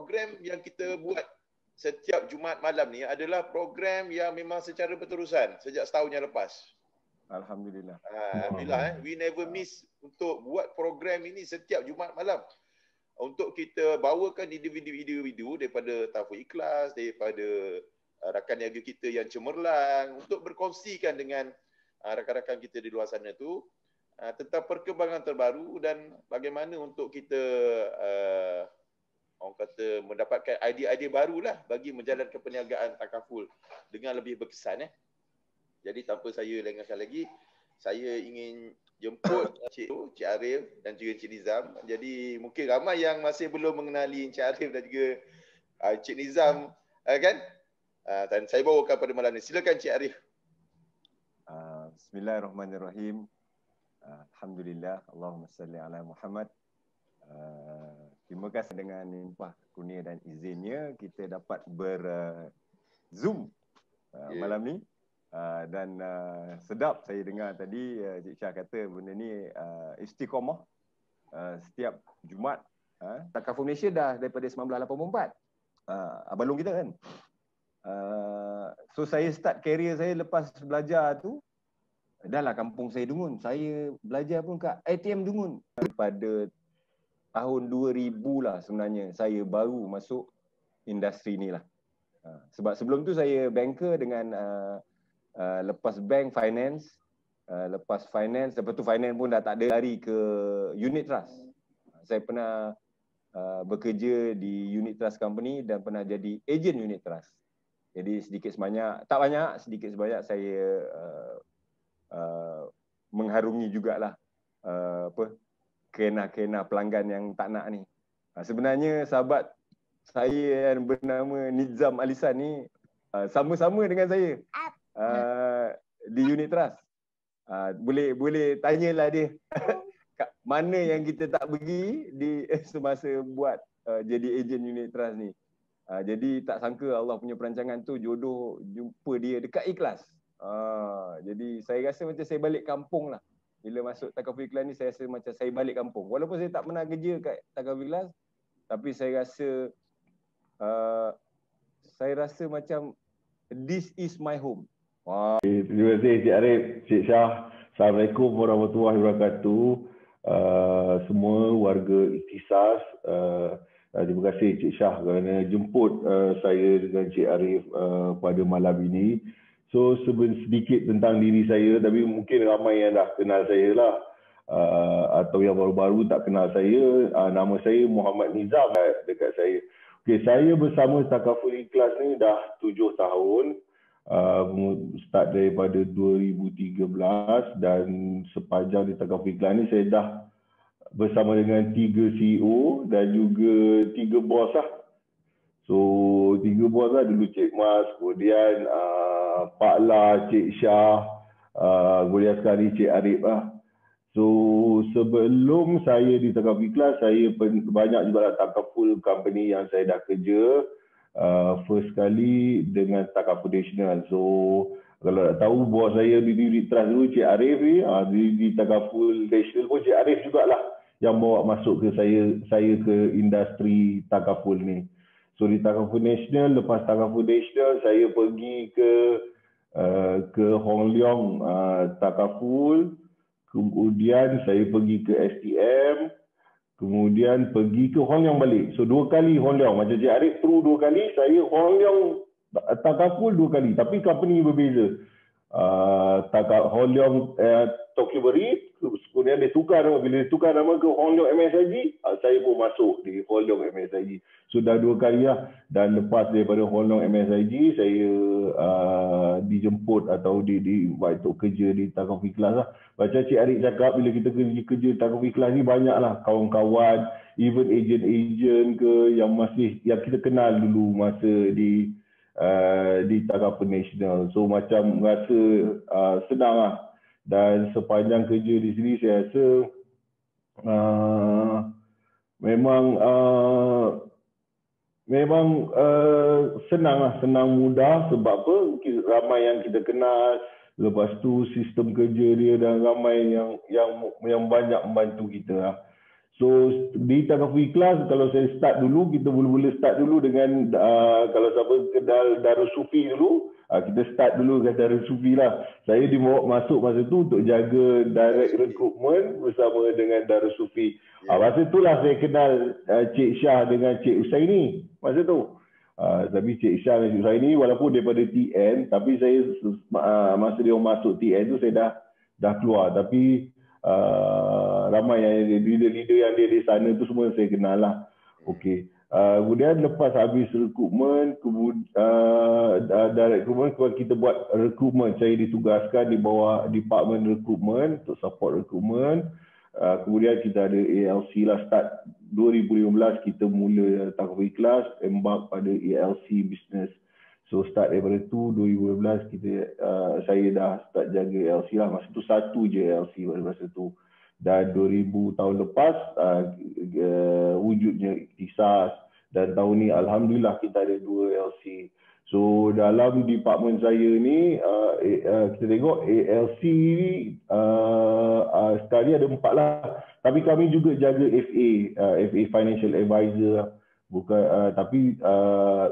program yang kita buat setiap Jumaat malam ni adalah program yang memang secara berterusan sejak setahun yang lepas. Alhamdulillah. Alhamdulillah, we never miss untuk buat program ini setiap Jumaat malam. Untuk kita bawakan individu-individu daripada Tahfiz Ikhlas, daripada rakan niaga kita yang cemerlang untuk berkongsikan dengan rakan-rakan kita di luar sana tu tentang perkembangan terbaru dan bagaimana untuk kita orang kata mendapatkan idea-idea barulah bagi menjalankan perniagaan takaful dengan lebih berkesan. Jadi tanpa saya lengahkan lagi, saya ingin jemput Cik Arif dan juga Cik Nizam. Jadi mungkin ramai yang masih belum mengenali Cik Arif dan juga Cik Nizam, kan? Dan saya bawakan pada malam ini. Silakan Cik Arif. Bismillahirrahmanirrahim. Alhamdulillah. Allahumma salli ala Muhammad. Terima kasih dengan limpah kurnia dan izinnya kita dapat ber-Zoom malam ni. Dan sedap saya dengar tadi Cik Syah kata benda ni istiqamah setiap Jumaat. Takaful Malaysia dah daripada 1984. Abang long kita kan. So saya start career saya lepas belajar tu dah lah kampung saya Dungun. Saya belajar pun kat ATM Dungun. Pada tahun 2000 lah sebenarnya saya baru masuk industri ni lah. Sebab sebelum tu saya banker dengan lepas bank finance, lepas finance, lepas tu finance pun dah tak ada, lari ke unit trust. Saya pernah bekerja di unit trust company dan pernah jadi agent unit trust. Jadi sedikit sebanyak, tak banyak, sedikit sebanyak saya mengharungi jugalah kena pelanggan yang tak nak ni. Sebenarnya sahabat saya yang bernama Nizam Alisan ni sama-sama dengan saya di unit trust. Boleh tanyalah dia mana yang kita tak pergi di semasa buat jadi ejen unit trust ni. Jadi tak sangka Allah punya perancangan tu jodoh jumpa dia dekat Ikhlas. Jadi saya rasa macam saya balik kampung lah. Bila masuk Takaful Ikhlas ni saya rasa macam saya balik kampung. Walaupun saya tak pernah kerja kat Takaful Ikhlas, tapi saya rasa macam this is my home. Terima kasih Cik Arif, Cik Syah. Assalamualaikum warahmatullahi wabarakatuh. Semua warga Ikhtisas. Terima kasih Cik Syah kerana jemput saya dengan Cik Arif pada malam ini. So sedikit tentang diri saya, tapi mungkin ramai yang dah kenal saya lah. Atau yang baru-baru tak kenal saya. Nama saya Muhammad Nizam dekat saya. Okay, saya bersama Takaful Ikhlas ni dah 7 tahun. Start daripada 2013 dan sepanjang di Takaful Ikhlas ni saya dah bersama dengan 3 CEO dan juga 3 bos lah. So 3 bos lah, dulu Cik Mas, kemudian Pak La, Cik Syah, kemudian sekali Cik Arif lah. So sebelum saya di Takaful Ikhlas, saya banyak juga Takaful company yang saya dah kerja. First kali dengan Takaful National. So kalau nak tahu bos saya di unit trust dulu Cik Arif ni, di Takaful National pun Cik Arif jugalah yang bawa masuk ke saya ke industri Takaful ni. So di Takaful National, lepas Takaful National saya pergi ke Hong Leong Takaful, kemudian saya pergi ke STM, kemudian pergi ke Hong Leong balik. So 2 kali Hong Leong. Macam Cik Arif through 2 kali, saya Hong Leong Takaful 2 kali. Tapi company berbeza. Hong Leong Tokyo Marine, kemudian dia tukar nama. Bila dia tukar nama ke Hong Leong MSIG, saya pun masuk di Hong Leong MSIG. So dah 2 kali lah. Dan lepas daripada Hong Leong MSIG, saya dijemput atau di-invite untuk kerja di Takaful Ikhlas lah. Macam Cik Arif cakap, bila kita kerja di Takaful Ikhlas ni banyaklah kawan-kawan, even ejen-ejen ke yang kita kenal dulu masa di Takaful National. So macam rasa senang lah. Dan sepanjang kerja di sini saya rasa memang senang lah, senang mudah. Sebab apa? Ramai yang kita kenal. Lepas tu sistem kerja dia dan ramai yang banyak membantu kita lah. So di Takafi Ikhlas, kalau saya start dulu, kita mula-mula start dulu dengan kalau siapa kenal Darul Sufi dulu, kita start dulu dengan Darul Sufi lah. Saya dibawa masuk masa tu untuk jaga direct recruitment bersama dengan Darul Sufi. Masa itulah saya kenal Cik Syah dengan Cik Husaini masa tu. Tapi Cik Syah dan Cik Husaini walaupun daripada TN, tapi saya masa dia masuk TN tu saya dah keluar. Tapi ramai yang leader-leader yang dia di sana tu semua saya kenal lah. Okey. Kemudian lepas habis rekrutmen, direct recruitment, kita buat rekrutmen. Saya ditugaskan di bawah department rekrutmen untuk support rekrutmen. Kemudian kita ada ALC lah, start 2015 kita mula Takafi Ikhlas, embark pada ALC business. So start daripada tu 2012 kita saya dah start jaga LC lah. Masa tu satu je LC pada masa tu. Dan 2000 tahun lepas wujudnya Ikhtisas, dan tahun ni alhamdulillah kita ada 2 LC. So dalam department saya ni kita tengok ALC ni sekarang ni ada 4 lah. Tapi kami juga jaga FA Financial Advisor. Bukan tapi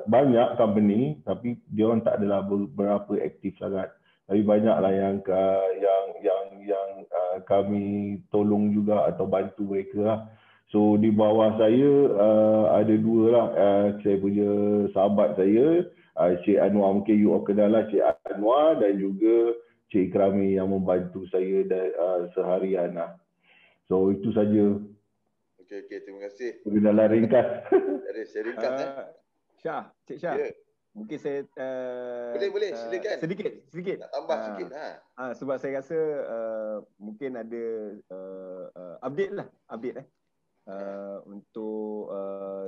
banyak company, tapi dia orang tak adalah berapa aktif sangat. Tapi banyaklah yang kami tolong juga atau bantu mereka lah. So di bawah saya ada 2 lah, saya punya sahabat saya, Cik Anwar, mungkin you all kenal lah Cik Anwar, dan juga Cik Ikrami yang membantu saya seharian lah. So itu saja. Okey, terima kasih. Dalam ringkas. Saya ringkas Syah, Cik Syah. Yeah. Mungkin saya boleh silakan. Sedikit. Nak tambah sikit. Sebab saya rasa mungkin ada update untuk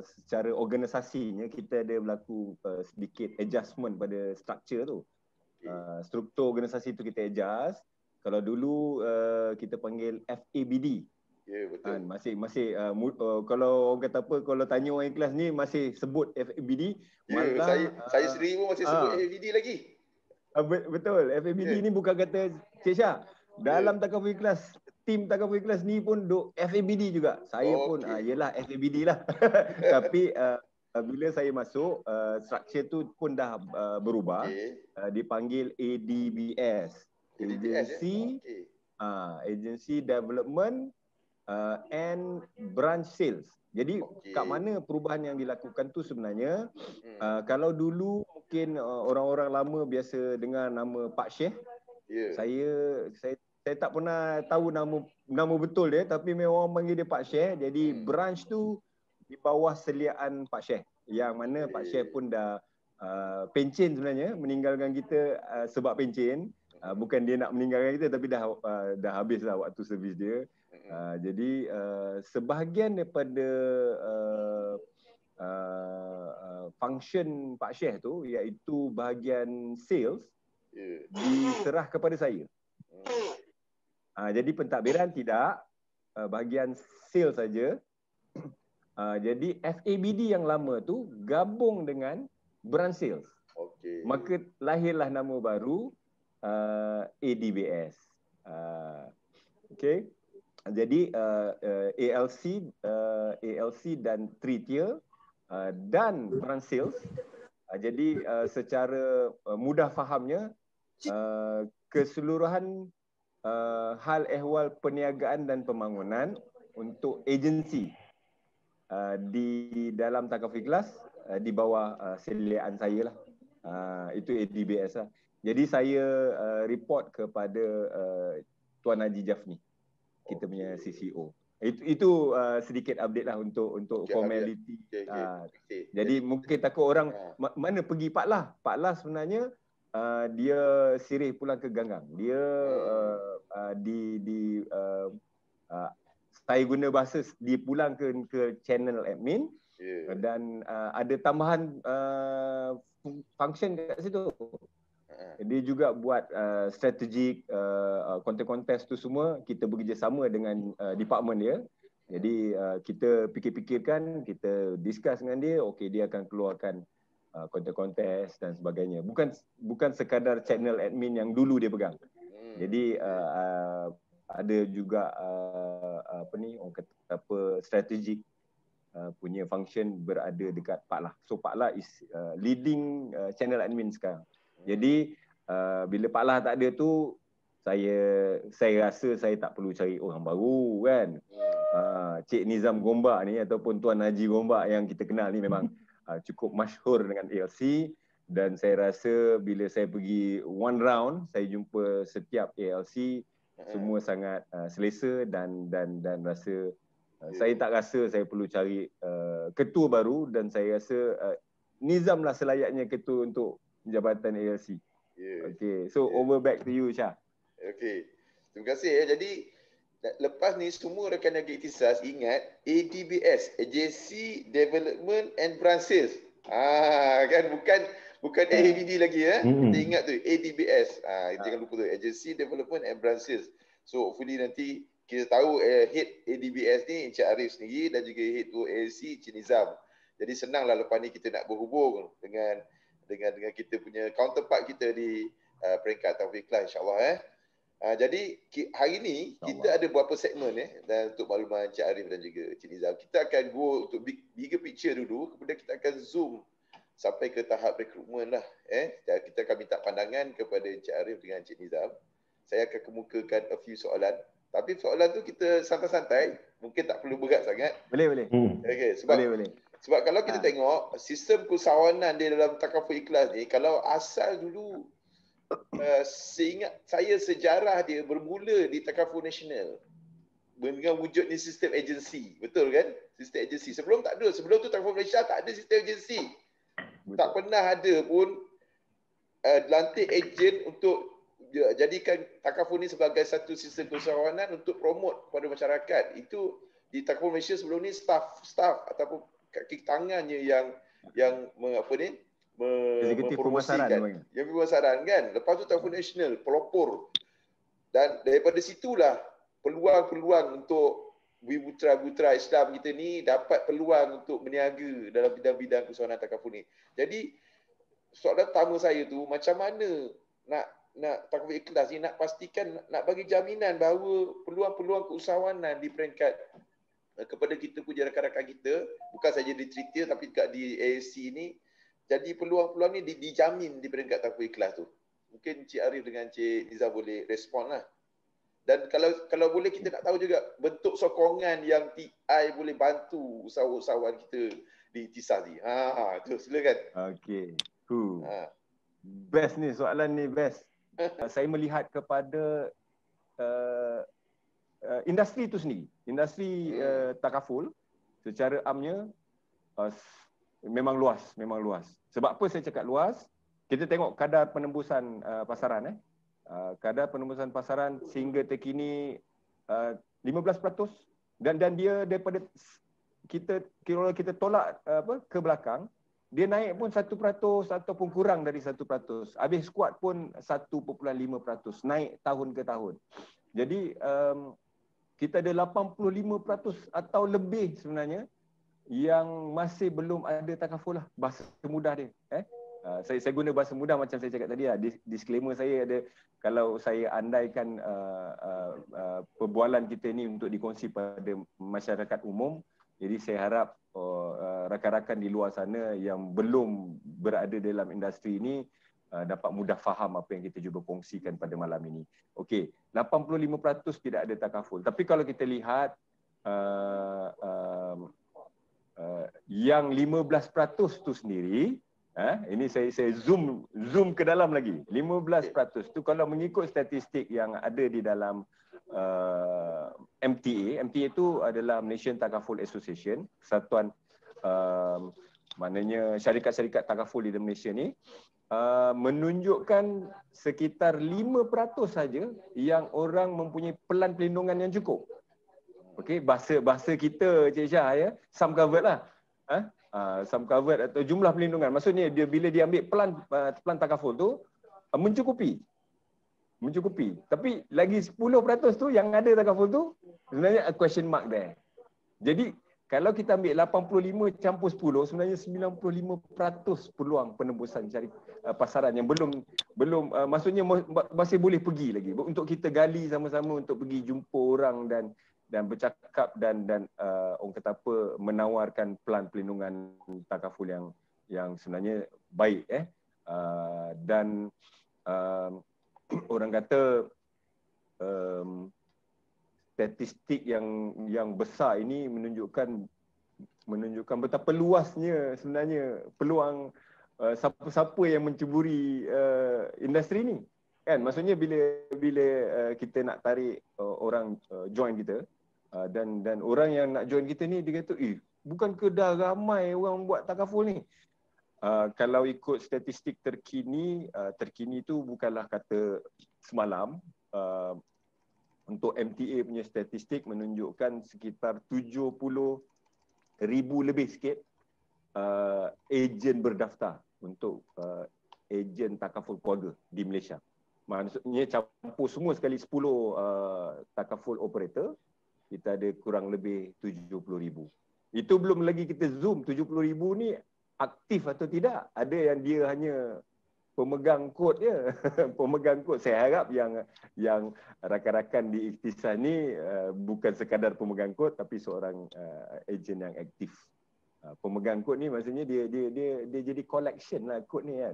secara organisasinya kita ada berlaku sedikit adjustment pada structure tu. Struktur organisasi tu kita adjust. Kalau dulu kita panggil FABD. Ya, betul. Masih kalau orang kata apa, kalau tanya orang kelas ni masih sebut FABD. Ya, saya sendiri pun masih sebut FABD lagi. Betul. FABD ni bukan kata Cik Syah. Dalam Takafi Ikhlas, tim Takafi Ikhlas ni pun duk FABD juga. Saya pun yelah FABD lah. Tapi bila saya masuk, structure tu pun dah berubah. Dipanggil ADBS. Agency Development and Branch Sales. Jadi kat mana perubahan yang dilakukan tu sebenarnya, kalau dulu mungkin orang-orang lama biasa dengar nama Pak Syekh. Saya tak pernah tahu nama betul dia, tapi memang orang panggil dia Pak Syekh. Jadi branch tu di bawah seliaan Pak Syekh, yang mana Pak Syekh pun dah pencen sebenarnya, meninggalkan kita sebab pencen. Bukan dia nak meninggalkan kita, tapi dah habislah waktu servis dia. Jadi sebahagian daripada function Pak Syekh tu, iaitu bahagian sales, diserah kepada saya. Jadi pentadbiran tidak, bahagian sales saja. Jadi FABD yang lama tu gabung dengan branch sales. Maka lahirlah nama baru ADBS. Jadi ALC dan 3 tier dan branch sales. Jadi secara mudah fahamnya, keseluruhan hal ehwal perniagaan dan pembangunan untuk agensi di dalam Takafi Ikhlas di bawah seliaan saya lah. Itu ADBS lah. Jadi saya report kepada Tuan Haji Jafni, kita punya CCO. Itu sedikit update lah untuk formality. Jadi mungkin takut orang mana pergi Pak Lah. Pak Lah sebenarnya dia sirih pulang ke Ganggang. Dia saya guna bahasa dipulang ke channel admin. Dan ada tambahan function kat situ. Dia juga buat strategik konten-konten tu semua, kita bekerjasama dengan department dia. Jadi kita fikir-fikirkan, kita discuss dengan dia, okey dia akan keluarkan konten-konten dan sebagainya. Bukan sekadar channel admin yang dulu dia pegang. Jadi ada juga orang kata apa, strategic punya function berada dekat Pak Lah. So Pak Lah is leading channel admin sekarang. Jadi bila Pak Lah tak ada tu, saya rasa saya tak perlu cari orang baru kan. Cik Nizam Gombak ni ataupun Tuan Haji Gombak yang kita kenal ni memang cukup masyhur dengan ALC, dan saya rasa bila saya pergi one round, saya jumpa setiap ALC semua sangat selesa dan rasa saya tak rasa saya perlu cari ketua baru, dan saya rasa Nizam lah selayaknya ketua untuk jabatan ALC. Okay, so over back to you, Syah. Okay, terima kasih ya. Jadi lepas ni semua rakan Agri Ikhtisas ingat ADBS, Agency Development and Branches. Kan bukan AABD lagi ya. Kita ingat tu ADBS. Jangan lupa tu, Agency Development and Branches. So hopefully nanti kita tahu head ADBS ni Encik Arif sendiri, dan juga head tu ALC Encik Nizam. Jadi senanglah lepas ni kita nak berhubung dengan kita punya counterpart kita di peringkat Taufik Ikhlas, insya-Allah. Jadi hari ni kita ada beberapa segmen dan untuk makluman Encik Arif dan juga Encik Nizam. Kita akan go untuk bigger picture dulu, kemudian kita akan zoom sampai ke tahap rekrutmen lah. Kita akan minta pandangan kepada Encik Arif dengan Encik Nizam. Saya akan kemukakan a few soalan. Tapi soalan tu kita santai-santai, mungkin tak perlu berat sangat. Boleh. Okay, sebab kalau kita tengok sistem keusahawanan di dalam Takaful Ikhlas ni, kalau asal dulu seingat saya sejarah dia bermula di Takaful Nasional dengan wujudnya sistem agensi, betul kan? Sistem agensi. Sebelum tak ada, sebelum tu Takaful Malaysia tak ada sistem agensi. Tak pernah ada pun lantik ejen untuk jadikan Takaful ni sebagai satu sistem keusahawanan untuk promote kepada masyarakat. Itu di Takaful Malaysia sebelum ni staff ataupun kaki tangannya yang mempromosikan. Yang pemasaran kan. Lepas tu Takaful Nasional pelopor. Dan daripada situlah peluang-peluang untuk butra-butra Islam kita ni dapat peluang untuk berniaga dalam bidang-bidang keusahawanan Takaful ni. Jadi soalan pertama saya tu, macam mana nak Takaful Ikhlas ni nak pastikan, nak bagi jaminan bahawa peluang-peluang keusahawanan di peringkat kepada kita punya rakan-rakan kita, bukan saja di Tritier tapi juga di AAC ni, jadi peluang-peluang ni dijamin di peringkat Takaful Ikhlas tu. Mungkin Encik Arif dengan Encik Nizam boleh respon lah. Dan kalau boleh kita nak tahu juga bentuk sokongan yang TI boleh bantu usahawan kita di Ikhtisas ni. Tu silakan. Okey. Best ni, soalan ni best. Saya melihat kepada industri itu sendiri. Industri Takaful secara amnya memang luas. Sebab apa saya cakap luas? Kita tengok kadar penembusan pasaran. Kadar penembusan pasaran sehingga terkini 15%, dan dia daripada kalau kita tolak ke belakang, dia naik pun 1% ataupun kurang dari 1%. Habis kuat pun 1.5%, naik tahun ke tahun. Jadi kita ada 85% atau lebih sebenarnya yang masih belum ada takaful lah, bahasa mudah dia. Saya guna bahasa mudah macam saya cakap tadi lah. Disclaimer saya ada, kalau saya andaikan perbualan kita ni untuk dikongsi pada masyarakat umum, jadi saya harap rakan-rakan di luar sana yang belum berada dalam industri ini dapat mudah faham apa yang kita cuba kongsikan pada malam ini. Okey, 85% tidak ada takaful. Tapi kalau kita lihat yang 15% tu sendiri, ini saya zoom ke dalam lagi. 15% tu kalau mengikut statistik yang ada di dalam MTA. MTA itu adalah Malaysian Takaful Association, persatuan maknanya syarikat-syarikat takaful di Malaysia ni, menunjukkan sekitar 5% saja yang orang mempunyai pelan perlindungan yang cukup. Okey, bahasa kita Cik Syah ya, sum covered lah. Sum covered atau jumlah perlindungan. Maksudnya dia bila dia ambil pelan takaful tu mencukupi. Tapi lagi 10% tu yang ada takaful tu sebenarnya a question mark there. Jadi kalau kita ambil 85 campur 10, sebenarnya 95% peluang penembusan cari pasaran yang belum maksudnya masih boleh pergi lagi untuk kita gali sama-sama untuk pergi jumpa orang dan bercakap dan orang kata apa, menawarkan pelan pelindungan takaful yang sebenarnya baik dan orang kata statistik yang besar ini menunjukkan betapa luasnya sebenarnya peluang siapa-siapa yang menceburi industri ni, kan? Maksudnya bila kita nak tarik orang join kita dan orang yang nak join kita ni dia kata, bukankah dah ramai orang buat takaful ni? Kalau ikut statistik terkini tu bukanlah kata semalam. Untuk MTA punya statistik menunjukkan sekitar 70,000 lebih sikit ejen berdaftar untuk ejen takaful keluarga di Malaysia. Maksudnya campur semua sekali 10 takaful operator, kita ada kurang lebih 70,000. Itu belum lagi kita zoom 70,000 ni aktif atau tidak. Ada yang dia hanya pemegang kod je. Pemegang kod. Saya harap yang rakan-rakan di Ikhtisas ni bukan sekadar pemegang kod tapi seorang ejen yang aktif. Pemegang kod ni maksudnya dia jadi collection lah kod ni kan.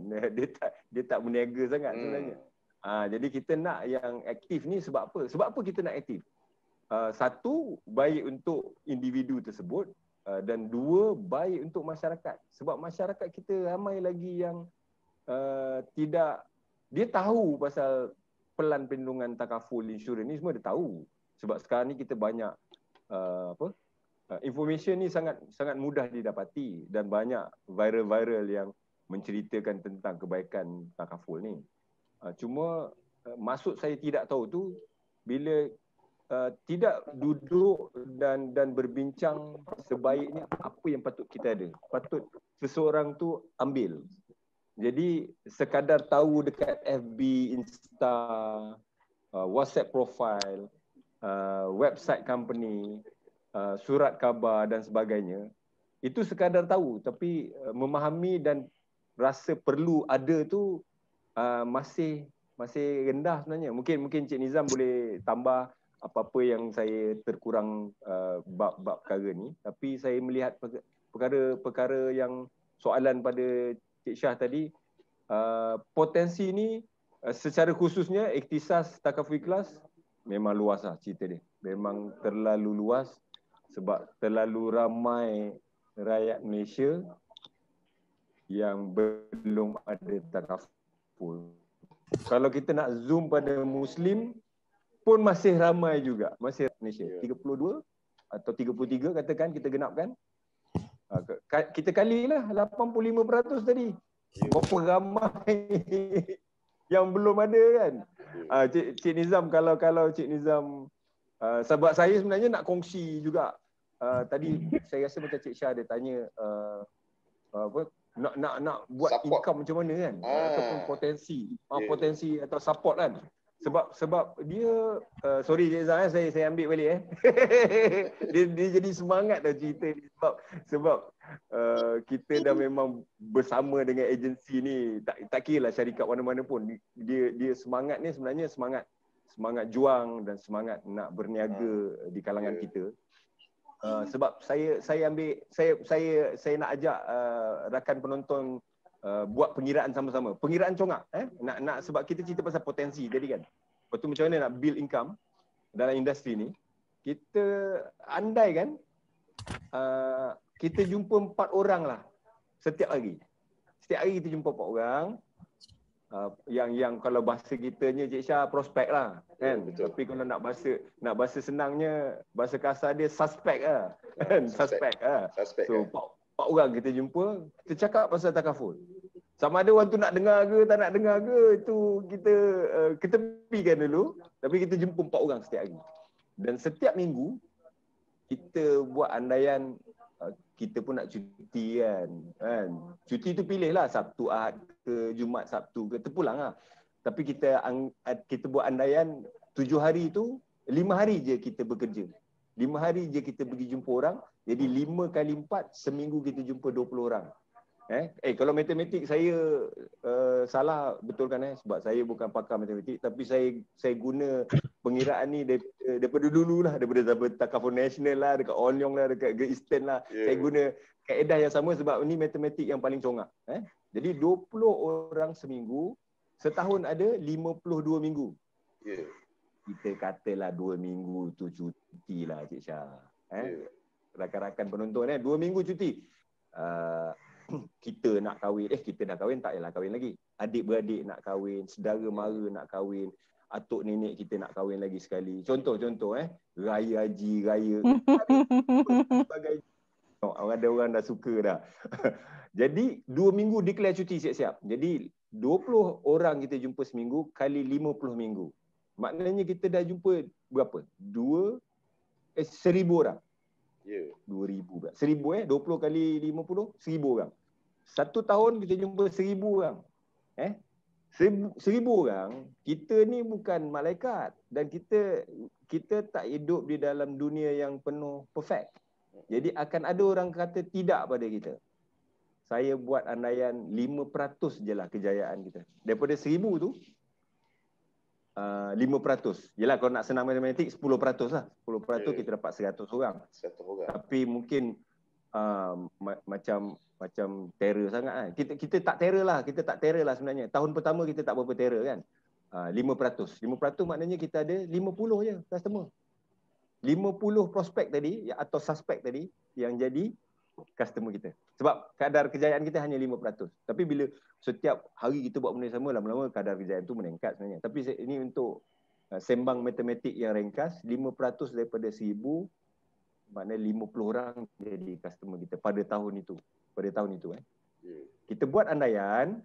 Dia tak berniaga sangat sebenarnya. Jadi kita nak yang aktif ni sebab apa? Sebab apa kita nak aktif? Satu, baik untuk individu tersebut, dan dua, baik untuk masyarakat. Sebab masyarakat kita ramai lagi yang tidak, dia tahu pasal pelan perlindungan takaful insurans ni, semua dia tahu. Sebab sekarang ni kita banyak information ni sangat mudah didapati dan banyak viral yang menceritakan tentang kebaikan takaful ni. Cuma maksud saya tidak tahu tu bila tidak duduk dan berbincang sebaiknya apa yang patut kita ada. Patut seseorang tu ambil. Jadi sekadar tahu dekat FB, Insta, WhatsApp profile, website company, surat khabar dan sebagainya, itu sekadar tahu, tapi memahami dan rasa perlu ada tu masih rendah sebenarnya. Mungkin Cik Nizam boleh tambah apa-apa yang saya terkurang bab perkara ni, tapi saya melihat perkara yang soalan pada Cik Syah tadi, potensi ni secara khususnya Ikhtisas Takaful Ikhlas memang luas lah cerita dia. Memang terlalu luas sebab terlalu ramai rakyat Malaysia yang belum ada takaful. Kalau kita nak zoom pada Muslim pun masih ramai juga. Masih Malaysia 32 atau 33 katakan kita genapkan. Kita kalilah 85% tadi. Berapa ramai yang belum ada kan. Cik Nizam, kalau Cik Nizam, sebab saya sebenarnya nak kongsi juga. Tadi saya rasa macam Cik Syah ada tanya nak buat support, income macam mana kan, ataupun potensi atau support kan. Sebab dia sorry Cik Zah, saya ambil balik dia jadi semangat dah cerita ni sebab kita dah memang bersama dengan agensi ni, tak kira lah syarikat mana-mana pun, dia semangat ni sebenarnya semangat juang dan semangat nak berniaga di kalangan kita. Sebab saya nak ajak rakan penonton buat pengiraan sama-sama. Pengiraan congak nak sebab kita cerita pasal potensi tadi kan. Lepas tu macam mana nak build income dalam industri ni. Kita andai kan kita jumpa 4 orang lah setiap hari. Setiap hari kita jumpa 4 orang. Yang kalau bahasa kitanya Cik Syah prospek lah kan. Betul. Tapi kalau nak bahasa senangnya, bahasa kasar dia suspek lah kan. Suspek lah. So 4 orang kita jumpa, kita cakap pasal takaful. Sama ada orang tu nak dengar ke tak nak dengar ke, itu kita ketepikan dulu. Tapi kita jumpa 4 orang setiap hari. Dan setiap minggu kita buat andaian kita pun nak cuti kan. Cuti tu pilih lah Sabtu, Ahad ke Jumaat, Sabtu ke, terpulang lah. Tapi kita buat andaian 7 hari tu, 5 hari je kita bekerja. 5 hari je kita pergi jumpa orang, Jadi 5 kali 4, seminggu kita jumpa 20 orang. Kalau matematik saya salah, betulkan sebab saya bukan pakar matematik, tapi saya guna pengiraan ni daripada dulu lah, daripada Takaful National lah, dekat Onyong lah, dekat Great Eastern lah. Saya guna kaedah yang sama sebab ni matematik yang paling congak. Jadi 20 orang seminggu, setahun ada 52 minggu. Kita katalah 2 minggu tu cuti lah Cik Syah. Rakan-rakan penonton 2 minggu cuti. Kita nak kahwin, kita dah kahwin, tak payahlah kahwin lagi. Adik-beradik nak kahwin, saudara mara nak kahwin, atuk nenek kita nak kahwin lagi sekali. Contoh, raya haji, raya sebagai ada orang dah suka dah. Jadi 2 minggu declare cuti siap-siap. Jadi 20 orang kita jumpa seminggu kali 50 minggu. Maknanya kita dah jumpa berapa? 1,000 orang. 2,000 1,000 20 kali 50, 1,000 orang. Satu tahun kita jumpa 1,000 orang. 1,000 orang, kita ni bukan malaikat dan kita tak hidup di dalam dunia yang penuh perfect. Jadi akan ada orang kata tidak pada kita. Saya buat andaian 5% je lah kejayaan kita. Daripada 1,000 tu 5%. Yelah kalau nak senang matematik 10% lah. 10% kita dapat 100 orang. 100 orang. Tapi mungkin macam terror sangat kan. Kita tak terror lah. Kita tak terror lah sebenarnya. Tahun pertama kita tak berapa terror kan. 5%. 5% maknanya kita ada 50 je customer. 50 prospek tadi atau suspek tadi yang jadi customer kita. Sebab kadar kejayaan kita hanya 5%. Tapi bila setiap hari kita buat benda sama, lama-lama kadar kejayaan tu meningkat sebenarnya. Tapi ini untuk sembang matematik yang ringkas, 5% daripada 1,000 maknanya 50 orang jadi customer kita pada tahun itu. Kita buat andaian,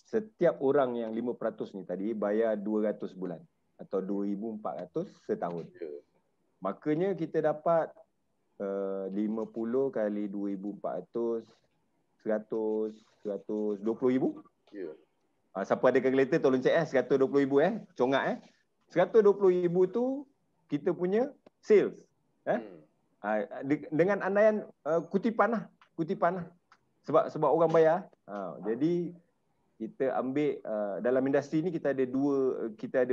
setiap orang yang 5% ni tadi bayar 200 bulan atau 2,400 setahun. Makanya kita dapat 50 kali 2,400 120,000. Siapa ada kalkulator tolong cek 120,000 congak 120,000 tu kita punya sales. Dengan andaian kutipan lah. Sebab orang bayar. Jadi kita ambil dalam industri ni kita ada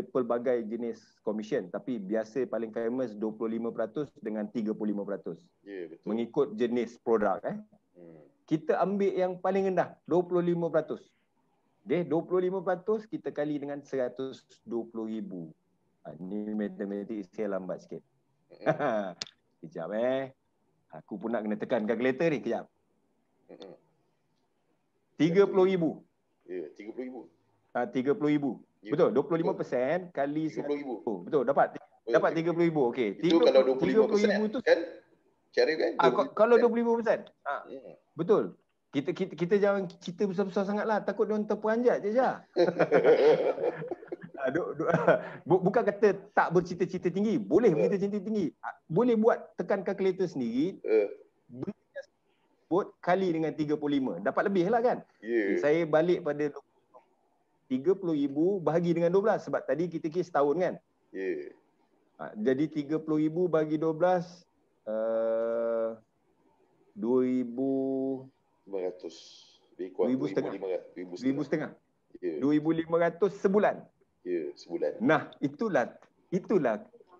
pelbagai jenis commission, tapi biasa paling famous 25% dengan 35%. Mengikut jenis produk Kita ambil yang paling rendah 25%. 25% kita kali dengan 120,000. Ni matematik saya lambat sikit. Kejap Aku pun nak kena tekan kalkulator ni kejap. 30,000. 30,000. 30,000. Betul, 25% kali 30,000. Betul, dapat 30,000. Okey. Itu kalau 25% tu kan? Cara kan? Kalau 25%. Betul. Kita jangan cerita besar-besar sangatlah, takut dia orang terperanjat je. Bukan kata tak bercita-cita tinggi, boleh bercita-cita tinggi. Boleh buat tekan kalkulator sendiri. Buat kali dengan 35. Dapat lebih lah kan? Saya balik pada 30,000 bahagi dengan 12 sebab tadi kita kira setahun kan? Jadi 30,000 bagi 12 2,500. 2,500 sebulan. Sebulan. Nah, itulah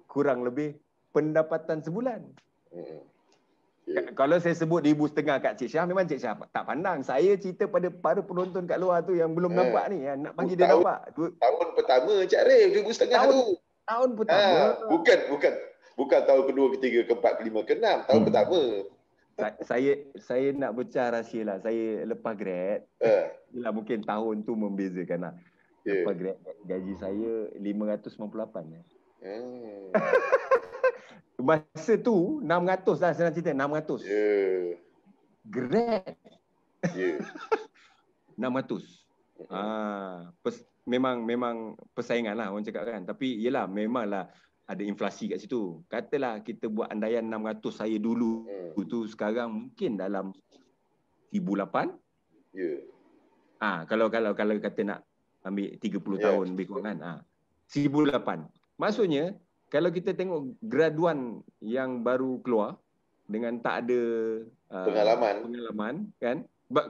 kurang lebih pendapatan sebulan. Kalau saya sebut 1,500 kat Cik Syah, memang Cik Syah tak pandang. Saya cerita pada para penonton kat luar tu yang belum nampak ni, nak bagi dia nampak. Tahun pertama Cik Arif 1,500 tu. Tahun pertama. Bukan tahun kedua, ketiga, keempat, kelima, keenam. Tahun pertama. Saya nak pecah rahsia lah. Saya lepas grad, yelah mungkin tahun tu membezakan lah. Lepas grad, gaji saya 598. Masa tu 600 lah, senang cerita 600. Grad. 600. Memang persaingan lah orang cakap kan. Tapi yelah memanglah ada inflasi kat situ. Katalah kita buat andaian 600 saya dulu tu sekarang mungkin dalam 1,800. Kalau kata nak ambil 30 tahun lebih kurang kan. 1,800. Maksudnya kalau kita tengok graduan yang baru keluar, dengan tak ada pengalaman kan.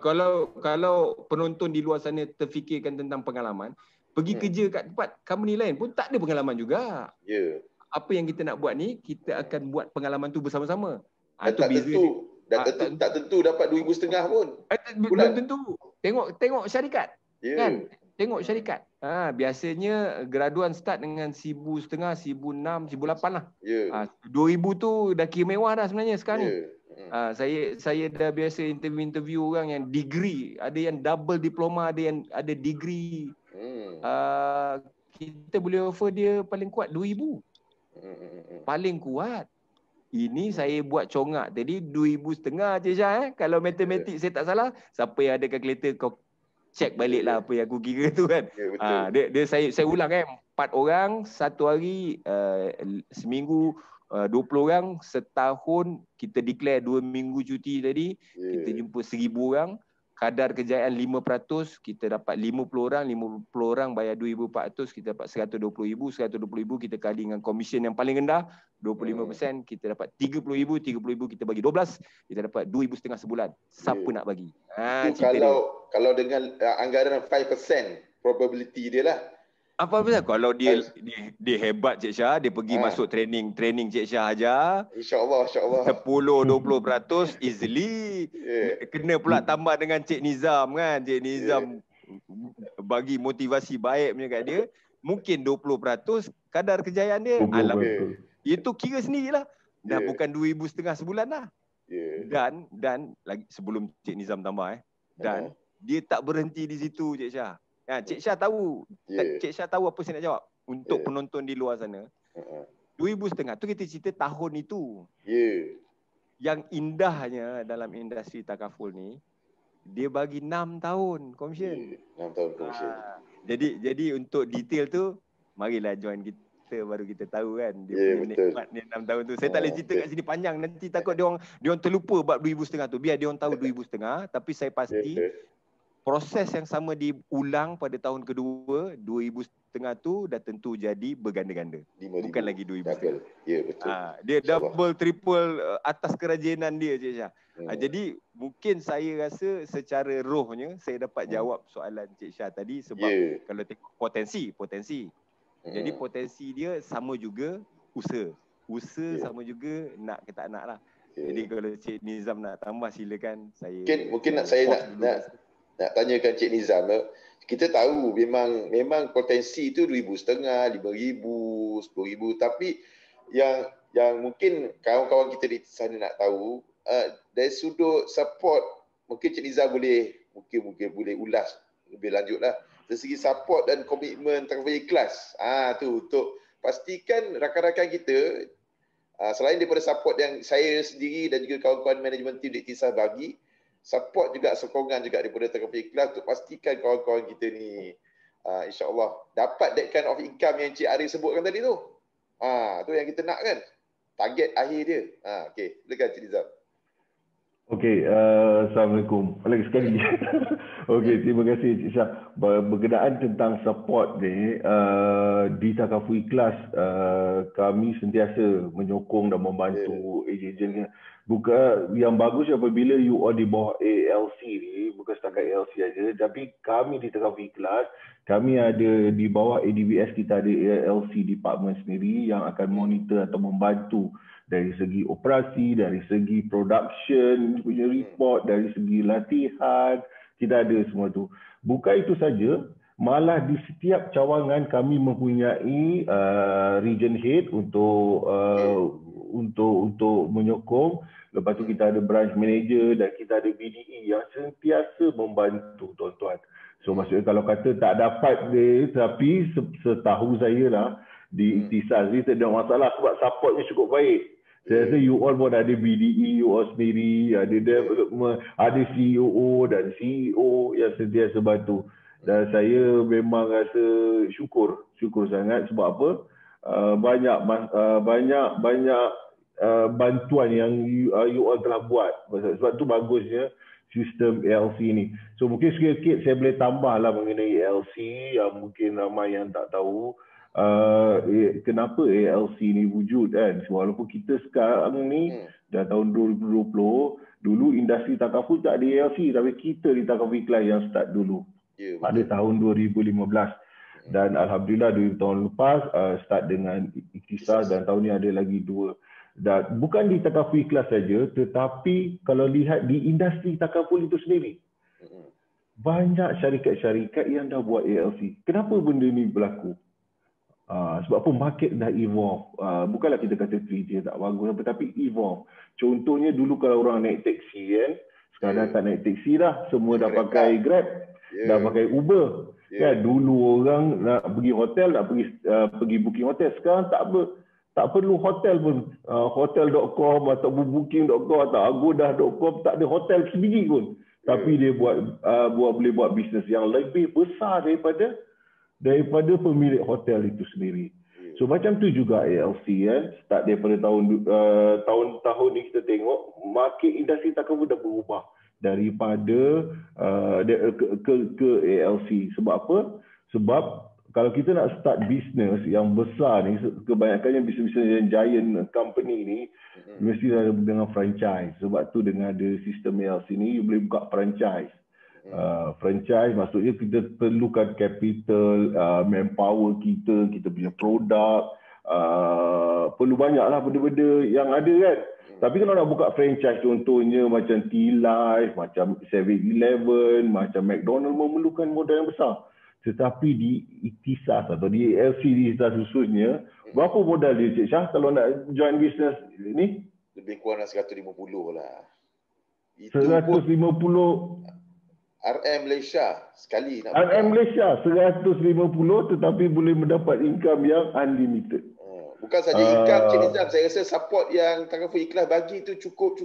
Kalau penonton di luar sana terfikirkan tentang pengalaman, pergi kerja kat tempat company lain pun tak ada pengalaman juga. Ya. Apa yang kita nak buat ni, kita akan buat pengalaman tu bersama-sama. Dan tak tentu dapat 2,500 pun. Belum tentu. Tengok syarikat. Yeah. Kan? Tengok syarikat. Biasanya graduan start dengan 1,500, 1,600, 1,800 lah. Yeah. 2,000 tu dah kira mewah dah sebenarnya sekarang ni. Saya dah biasa interview orang yang degree, ada yang double diploma, ada yang ada degree. Kita boleh offer dia paling kuat 2,000. Paling kuat. Ini saya buat congak tadi 2,500 je Syah. Kalau matematik saya tak salah, siapa yang ada calculator kau check balik lah apa yang aku kira tu kan. Saya ulang 4 orang satu hari, seminggu 20 orang, setahun kita declare 2 minggu cuti tadi, kita jumpa 1,000 orang, kadar kejayaan 5%, kita dapat 50 orang bayar 2,400, kita dapat 120,000, 120,000 kita kali dengan komisen yang paling rendah 25%, kita dapat 30,000, 30,000 kita bagi 12, kita dapat 2,500 sebulan. Siapa nak bagi? Kalau dengan anggaran 5% probability dia lah. Apa pasal? Kalau dia hebat Cik Syah, dia pergi masuk training Cik Syah aja. InsyaAllah. 10-20% easily. Kena pula tambah dengan Cik Nizam kan. Cik Nizam bagi motivasi baik punya kat dia. Mungkin 20% kadar kejayaan dia. Itu kira sendirilah. Dah bukan 2,500 sebulan dah. Dan lagi sebelum Cik Nizam tambah dan dia tak berhenti di situ Cik Syah. Cik Syah tahu. Cik Syah tahu apa saya nak jawab. Untuk penonton di luar sana. 2,500 tu kita cerita tahun itu. Yang indahnya dalam industri takaful ni, dia bagi 6 tahun komisen. 6 tahun komisen. Jadi untuk detail tu, marilah join kita baru kita tahu kan. Dia punya nikmat ni 6 tahun tu. Saya tak boleh cerita kat sini panjang. Nanti takut dia orang terlupa bab 2,500 tu. Biar dia orang tahu 2,500. Tapi saya pasti proses yang sama diulang pada tahun kedua, 2,500 tu dah tentu jadi berganda-ganda. Bukan lagi 2,500. Ya, betul. Dia double, triple atas kerajinan dia Cik Syah. Jadi mungkin saya rasa secara rohnya saya dapat jawab soalan Cik Syah tadi sebab kalau tengok potensi. Jadi potensi dia sama juga usaha. Usaha sama juga nak ke tak nak lah. Jadi kalau Cik Nizam nak tambah silakan. Mungkin saya nak tanyakan Cik Nizam. Kita tahu memang potensi itu 2,500, 5,000, 10,000. Tapi yang mungkin kawan-kawan kita di sana nak tahu, dari sudut support, mungkin Cik Nizam boleh ulas lebih lanjut lah. Dari segi support dan komitmen takaful ikhlas. Tu untuk pastikan rakan-rakan kita, selain daripada support yang saya sendiri dan juga kawan-kawan manajemen tim di Iktisas bagi, support juga, sokongan juga daripada takaful ikhlas untuk pastikan kawan-kawan kita ni insya-Allah dapat that kind of income yang Cik Arif sebutkan tadi tu. Tu yang kita nak kan. Target akhir dia. Okey, silakan Cik Nizam. Okey, Assalamualaikum. Lagi sekali. Okey, terima kasih Cik Syah. Berkenaan tentang support ni, di takaful ikhlas, kami sentiasa menyokong dan membantu ejen-ejen. Bukan yang bagus apabila you all di bawah ALC ni, bukan setakat ALC aja, tapi kami di takaful ikhlas, kami ada di bawah ADBS, kita ada ALC department sendiri yang akan monitor atau membantu dari segi operasi, dari segi production punya report, dari segi latihan, kita ada semua tu. Bukan itu saja, malah di setiap cawangan kami mempunyai region head untuk menyokong. Lepas tu kita ada branch manager dan kita ada BDE yang sentiasa membantu tuan-tuan. So maksudnya kalau kata tak dapat dia, tapi setahu saya lah di Iktisas ni tak ada masalah sebab supportnya cukup baik. Saya rasa you all pun ada BDE, you all sendiri, ada development, ada CEO dan CEO yang sentiasa bantu. Dan saya memang rasa syukur sangat sebab apa? Banyak bantuan yang you all telah buat. Sebab tu bagusnya sistem ALC ni. So mungkin sikit-sikit saya boleh tambahlah mengenai ALC yang mungkin ramai yang tak tahu. kenapa ALC ni wujud kan. Walaupun kita sekarang ni dah tahun 2020, dulu industri takaful tak ada ALC, tapi kita di Takaful Ikhlas yang start dulu. Pada tahun 2015. Dan alhamdulillah 2 tahun lepas start dengan Ikhtisas, dan tahun ni ada lagi 2. Dan bukan di Takaful Ikhlas saja, tetapi kalau lihat di industri takaful itu sendiri, banyak syarikat-syarikat yang dah buat ALC. Kenapa benda ni berlaku? Sebab apa market dah evolve. Bukanlah kita kata 3G tak bagus, tetapi evolve. Contohnya dulu kalau orang naik taksi kan, sekarang tak naik taksi dah, semua dah pakai Grab, dah pakai Uber. Kan dulu orang nak pergi hotel, nak pergi booking hotel, sekarang tak perlu hotel pun. Hotel.com atau booking.com atau agoda.com, tak ada hotel sebiji pun. Tapi dia boleh buat bisnes yang lebih besar daripada pemilik hotel itu sendiri. So macam tu juga ALC kan, start daripada tahun ni kita tengok market industri takaful dah berubah daripada ke ALC. Sebab apa? Sebab kalau kita nak start bisnes yang besar ni, kebanyakannya bisnes-bisnes yang giant company ni mesti ada dengan franchise. Sebab tu dengan ada sistem ALC ni, you boleh buka franchise. Franchise maksudnya kita perlukan capital, manpower kita punya produk, perlu banyaklah benda-benda yang ada kan. Tapi kalau nak buka franchise contohnya macam T-Life, macam 7-Eleven, macam McDonald, memerlukan modal yang besar. Tetapi di Ikhtisas atau di ALC di Ikhtisas khususnya, berapa modal dia Cik Syah kalau nak join business ni? Lebih kurang 150 lah. Itu 150 RM Malaysia sekali nak RM Malaysia 150, tetapi boleh mendapat income yang unlimited. Bukan saja income, Cik Nizam, saya rasa support yang Takaful Ikhlas bagi tu cukup,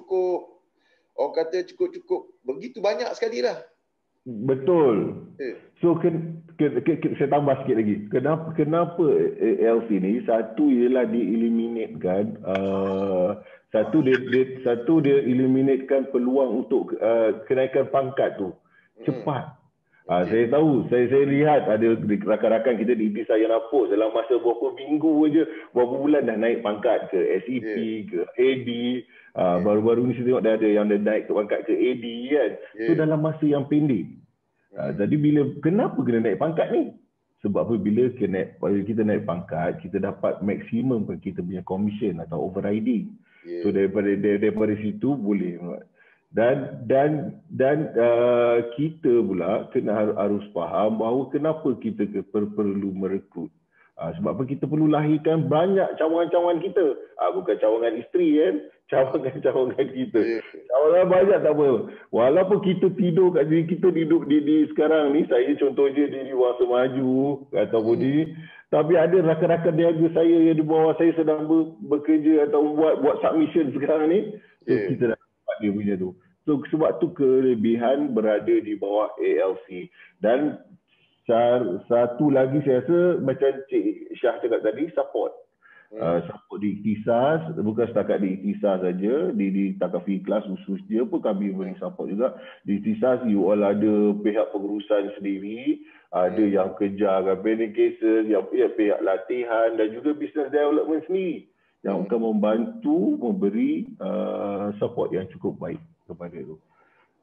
orang kata cukup begitu banyak sekali lah. Betul. So saya tambah sikit lagi. Kenapa ALC ni? Satu ialah dieliminatekan, satu dia eliminatekan peluang untuk kenaikan pangkat tu cepat. Saya tahu, saya lihat ada rakan-rakan kita di Ikhtisas yang post dalam masa beberapa minggu aja, beberapa bulan dah naik pangkat ke SEP, ke AD. Baru-baru ni saya tengok dah ada yang dah naik ke pangkat ke AD kan. So dalam masa yang pendek. Jadi kenapa kena naik pangkat ni? Sebab apa, bila kita naik pangkat, kita dapat maksimum kita punya commission atau overriding. So daripada situ boleh. Dan kita pula harus faham bahawa kenapa kita perlu merekrut. Sebab apa, kita perlu lahirkan banyak cawangan-cawangan kita. Bukan cawangan isteri kan, cawangan-cawangan kita. Cawangan banyak tak apa. Walaupun kita tidur kat diri kita, duduk di sekarang ni, saya contohnya di Wangsa Maju ataupun di, tapi ada rakan-rakan niaga saya yang di bawah saya sedang bekerja atau buat submission sekarang ni. So kita dah dapat dia punya tu. So sebab tu kelebihan berada di bawah ALC. Dan satu lagi saya rasa macam Cik Syah cakap tadi, support. Support di Ikhtisas, bukan setakat di Ikhtisas saja, di Takaful Ikhlas khususnya pun kami beri support juga. Di Ikhtisas you all ada pihak pengurusan sendiri, ada yang kejar campaign cases, yang pihak latihan dan juga business development sendiri yang akan membantu memberi support yang cukup baik kepada itu.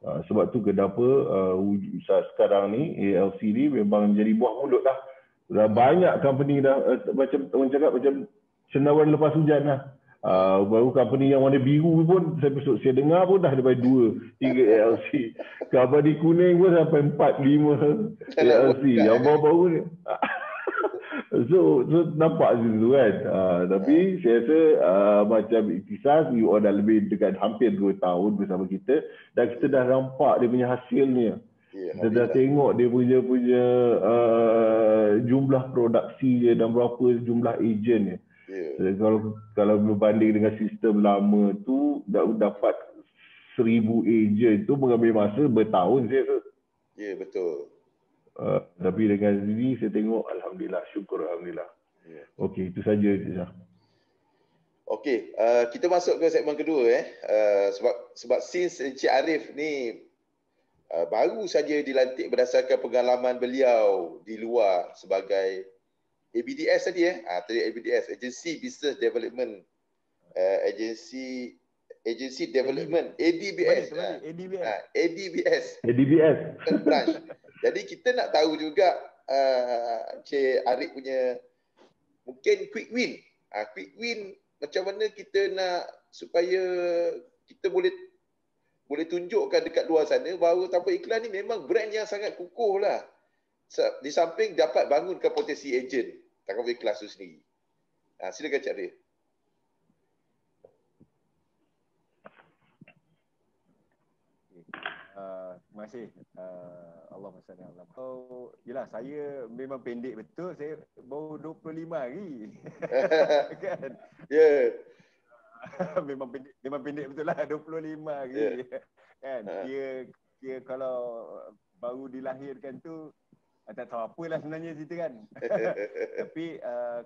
Sebab tu kenapa sekarang ni ALC ni memang jadi buah mulut dah. Dah banyak company dah macam orang cakap macam cendawan lepas hujan lah. Baru company yang warna biru pun saya dengar pun dah daripada 2-3 ALC. Company kuning pun sampai 4-5 ALC. Yang baru-baru ni. So nampak situ kan. Tapi saya rasa macam Ikhtisas, you all dah lebih dekat hampir 2 tahun bersama kita dan kita dah nampak dia punya hasilnya. Kita dah tengok dia punya jumlah produksi dia dan berapa jumlah ejen dia. Kalau berbanding dengan sistem lama tu, dapat 1000 ejen tu mengambil masa bertahun saya rasa. Ya, betul. Tapi dengan ini saya tengok alhamdulillah, syukur alhamdulillah. Okey, itu saja Cik. Okey, kita masuk ke segmen kedua sebab since Encik Arif ni baru saja dilantik berdasarkan pengalaman beliau di luar sebagai ABDS tadi tadi ABDS, Agency Business Development, Agency Development, ADBS. ADBS. ADBS. Branch. Jadi kita nak tahu juga Cik Arif punya mungkin quick win. Quick win macam mana kita nak supaya kita boleh tunjukkan dekat luar sana bahawa tanpa iklan ni memang brand yang sangat kukuh lah. Di samping dapat bangunkan potensi ejen takaful ikhlas tu sendiri. Silakan Cik Arif. Terima kasih. Allahumma salli ala Muhammad. Yalah, saya memang pendek betul. Saya baru 25 hari. Kan? Ya. Memang pendek betul lah 25 hari. Kan? Dia kalau baru dilahirkan tu tak tahu apalah sebenarnya cerita kan. Tapi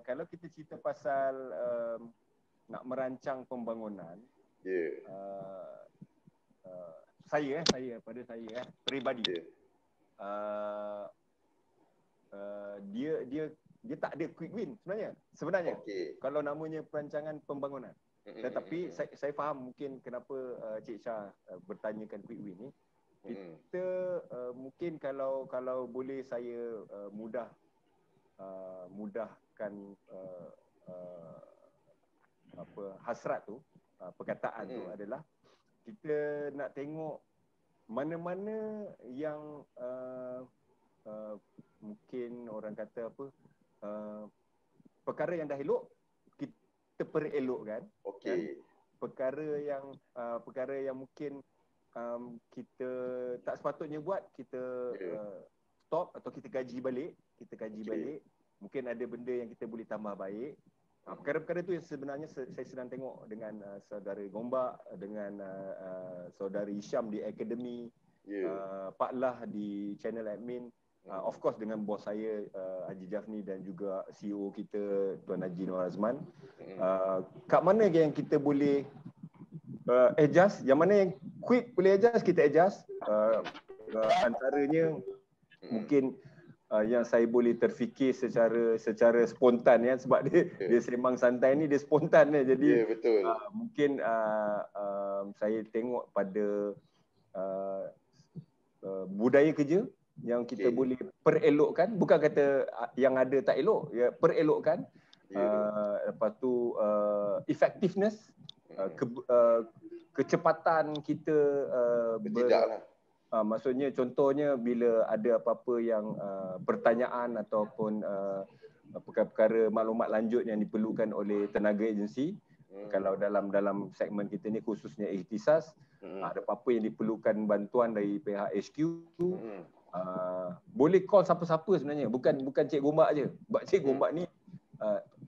kalau kita cerita pasal nak merancang pembangunan, saya peribadi, dia tak ada quick win sebenarnya. Kalau namanya perancangan pembangunan. Tetapi saya faham mungkin kenapa Cik Syah bertanyakan quick win ni. Kita mungkin kalau boleh saya mudahkan hasrat tu, perkataan tu adalah kita nak tengok mana-mana yang mungkin orang kata perkara yang dah elok kita perelokkan. Kan? Perkara yang mungkin kita tak sepatutnya buat, kita stop atau kita kaji balik. Mungkin ada benda yang kita boleh tambah baik. Perkara-perkara tu yang sebenarnya saya sedang tengok dengan saudara Gombak, dengan saudara Hisham di Akademi, Pak Lah di channel admin, of course dengan bos saya Haji Jafni dan juga CEO kita Tuan Haji Nur Azman. Kat mana yang kita boleh adjust, yang mana yang quick boleh adjust, kita adjust. Antaranya mungkin yang saya boleh terfikir secara spontan ya, sebab dia sembang santai ni dia spontan ya. Jadi betul. Mungkin saya tengok pada budaya kerja yang kita boleh perelokkan, bukan kata yang ada tak elok, ya perelokkan. Lepas tu effectiveness, kecepatan kita maksudnya contohnya bila ada apa-apa yang pertanyaan ataupun perkara-perkara maklumat lanjut yang diperlukan oleh tenaga agensi, kalau dalam segmen kita ni khususnya ikhtisas, ada apa-apa yang diperlukan bantuan dari pihak HQ, boleh call siapa-siapa sebenarnya, bukan Cik Gombak je. Sebab Cik Gombak ni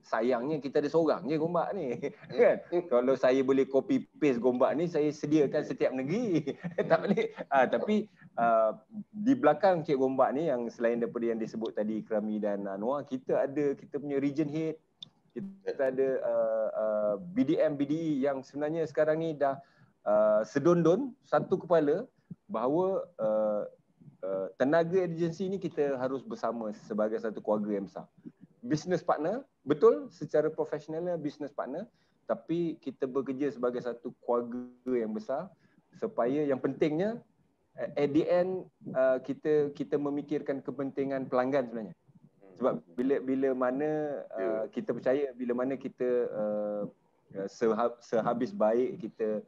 sayangnya kita ada seorang je Gombak ni kan. Kalau saya boleh copy paste Gombak ni, saya sediakan setiap negeri. Tak boleh. Tapi di belakang Cik Gombak ni, yang selain daripada yang disebut tadi Ikrami dan Anwar, kita punya region head, kita ada BDM, BDE yang sebenarnya sekarang ni dah sedondon satu kepala bahawa tenaga agensi ni kita harus bersama sebagai satu keluarga yang besar. Business partner, betul, secara profesionalnya business partner, tapi kita bekerja sebagai satu keluarga yang besar, supaya yang pentingnya at the end kita memikirkan kepentingan pelanggan sebenarnya. Sebab bila mana kita percaya, bila mana kita sehabis baik kita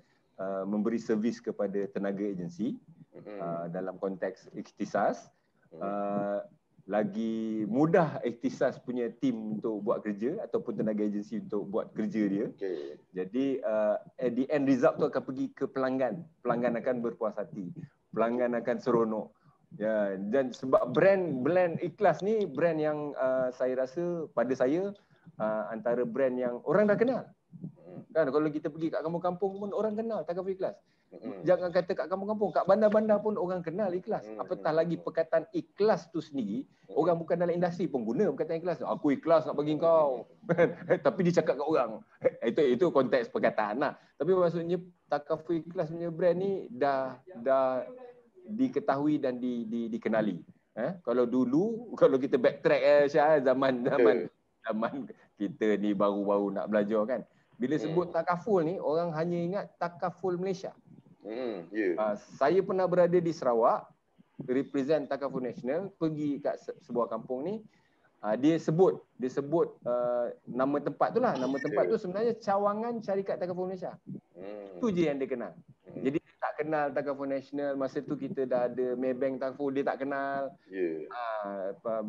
memberi servis kepada tenaga agensi dalam konteks ikhtisas, lagi mudah ikhtisas punya tim untuk buat kerja ataupun tenaga agensi untuk buat kerja dia. Jadi at the end result tu akan pergi ke pelanggan. Pelanggan akan berpuas hati. Pelanggan akan seronok. Ya, dan sebab brand ikhlas ni brand yang saya rasa pada saya antara brand yang orang dah kenal. Kan kalau kita pergi kat kampung-kampung pun orang kenal takaful ikhlas. Jangan kata kat kampung-kampung, kat bandar-bandar pun orang kenal ikhlas. Apatah lagi perkataan ikhlas tu sendiri, orang bukan dalam industri pun guna perkataan ikhlas. Aku ikhlas nak bagi kau. Tapi dia cakap kat orang. Itu konteks perkataan lah. Tapi maksudnya takaful ikhlas punya brand ni dah diketahui dan dikenali. Kalau dulu, kalau kita backtrack zaman zaman kita ni baru-baru nak belajar kan. Bila sebut takaful ni, orang hanya ingat takaful Malaysia. Saya pernah berada di Sarawak, represent Takaful National, pergi kat sebuah kampung ni. Dia sebut nama tempat tu lah. Nama tempat tu sebenarnya cawangan syarikat Takaful Malaysia. Itu je yang dia kenal. Jadi dia tak kenal Takaful National. Masa tu kita dah ada Maybank Takaful, dia tak kenal.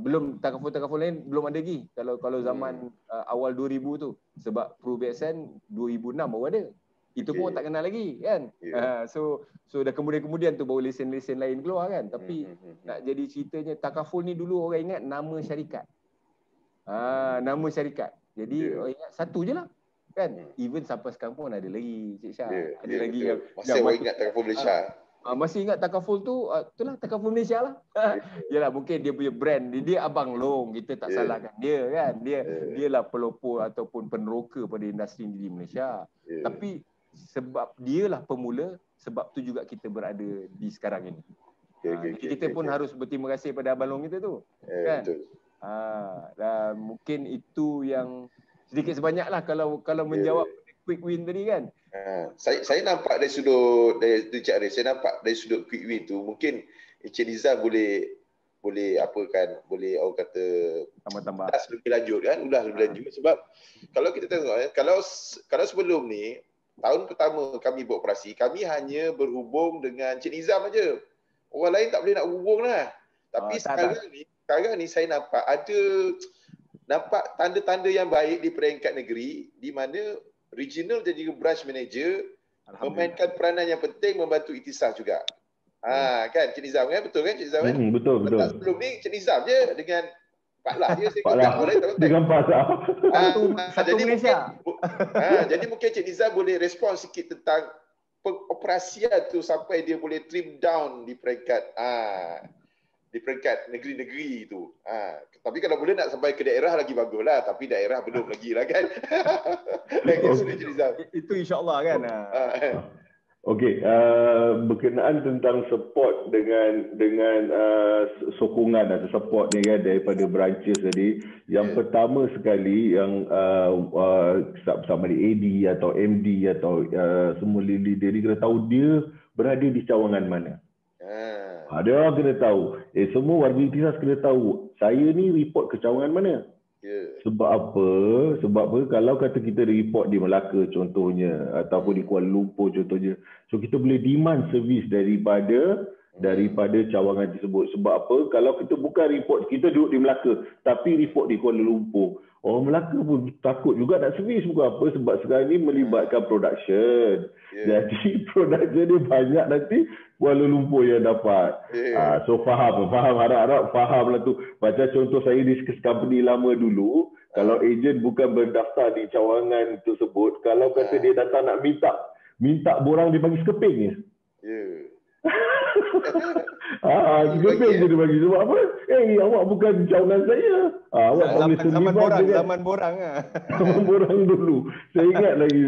Belum Takaful lain belum ada lagi. Kalau zaman awal 2000 tu. Sebab Pro-BSN 2006 baru ada. Itu pun tak kenal lagi kan. So dah kemudian tu baru lesen-lesen lain keluar kan. Tapi nak jadi ceritanya, Takaful ni dulu orang ingat nama syarikat. Nama syarikat. Jadi orang ingat satu je lah kan. Even sampai sekarang pun ada lagi Cik Syah. Ada lagi yang masih orang ingat Takaful Malaysia. Masih ingat Takaful tu, itulah Takaful Malaysia lah. Yalah, mungkin dia punya brand, dia Abang Long, kita tak salahkan dia kan. Dia lah pelopor ataupun peneroka pada industri di Malaysia. Tapi sebab dialah pemula, sebab tu juga kita berada di sekarang ini. Kita pun harus berterima kasih pada Abang Long kita tu. Kan? Betul. Dan mungkin itu yang sedikit sebanyak lah kalau menjawab quick win tadi kan. Saya nampak dari sudut Cik Arif, saya nampak dari sudut quick win tu mungkin Encik Nizam boleh apa kan, boleh orang kata tambah-tambah lebih lanjut kan, ulah lebih lanjut. Sebab kalau kita tengok kalau sebelum ni tahun pertama kami beroperasi, kami hanya berhubung dengan Cik Nizam aja. Orang lain tak boleh nak hubung lah. Tapi sekarang ni saya nampak tanda-tanda yang baik di peringkat negeri, di mana regional dan juga branch manager memainkan peranan yang penting membantu Ikhtisas juga. Kan Cik Nizam kan? Betul kan Cik Nizam kan? Betul. Sebelum ni Cik Nizam je dengan Pak Lah je saya kata orang lain dengan Pak Lah. Satu Malaysia. Jadi mungkin Cik Nizam boleh respon sikit tentang pengoperasian tu sampai dia boleh trim down di peringkat negeri-negeri tu. Tapi kalau boleh nak sampai ke daerah lagi baguslah, tapi daerah belum lagi lah kan. Itu insya-Allah kan. Okey, berkenaan tentang support dengan sokongan atau support ni kan daripada branches tadi. Yang pertama sekali yang sama di AD atau MD atau semua leader dia kena tahu dia berada di cawangan mana. Dia orang kena tahu. Semua warga Ikhtisas kena tahu saya ni report ke cawangan mana. Sebab apa? Kalau kata kita report di Melaka contohnya ataupun di Kuala Lumpur contohnya, so kita boleh demand servis daripada cawangan tersebut. Sebab apa? Kalau kita bukan report, kita duduk di Melaka tapi report di Kuala Lumpur, orang Melaka pun takut juga nak servis. Bukan apa, sebab sekarang ni melibatkan production. Jadi production dia banyak, nanti Kuala Lumpur yang dapat. So faham, harap-harap faham lah tu. Macam contoh saya di company lama dulu, kalau ejen bukan berdaftar di cawangan tersebut, kalau kata dia datang nak minta borang, dia bagi sekeping je. Sekeping je dia bagi. Sebab apa? Awak bukan cawangan saya. Awak zaman borang Zaman borang dulu. Saya ingat lagi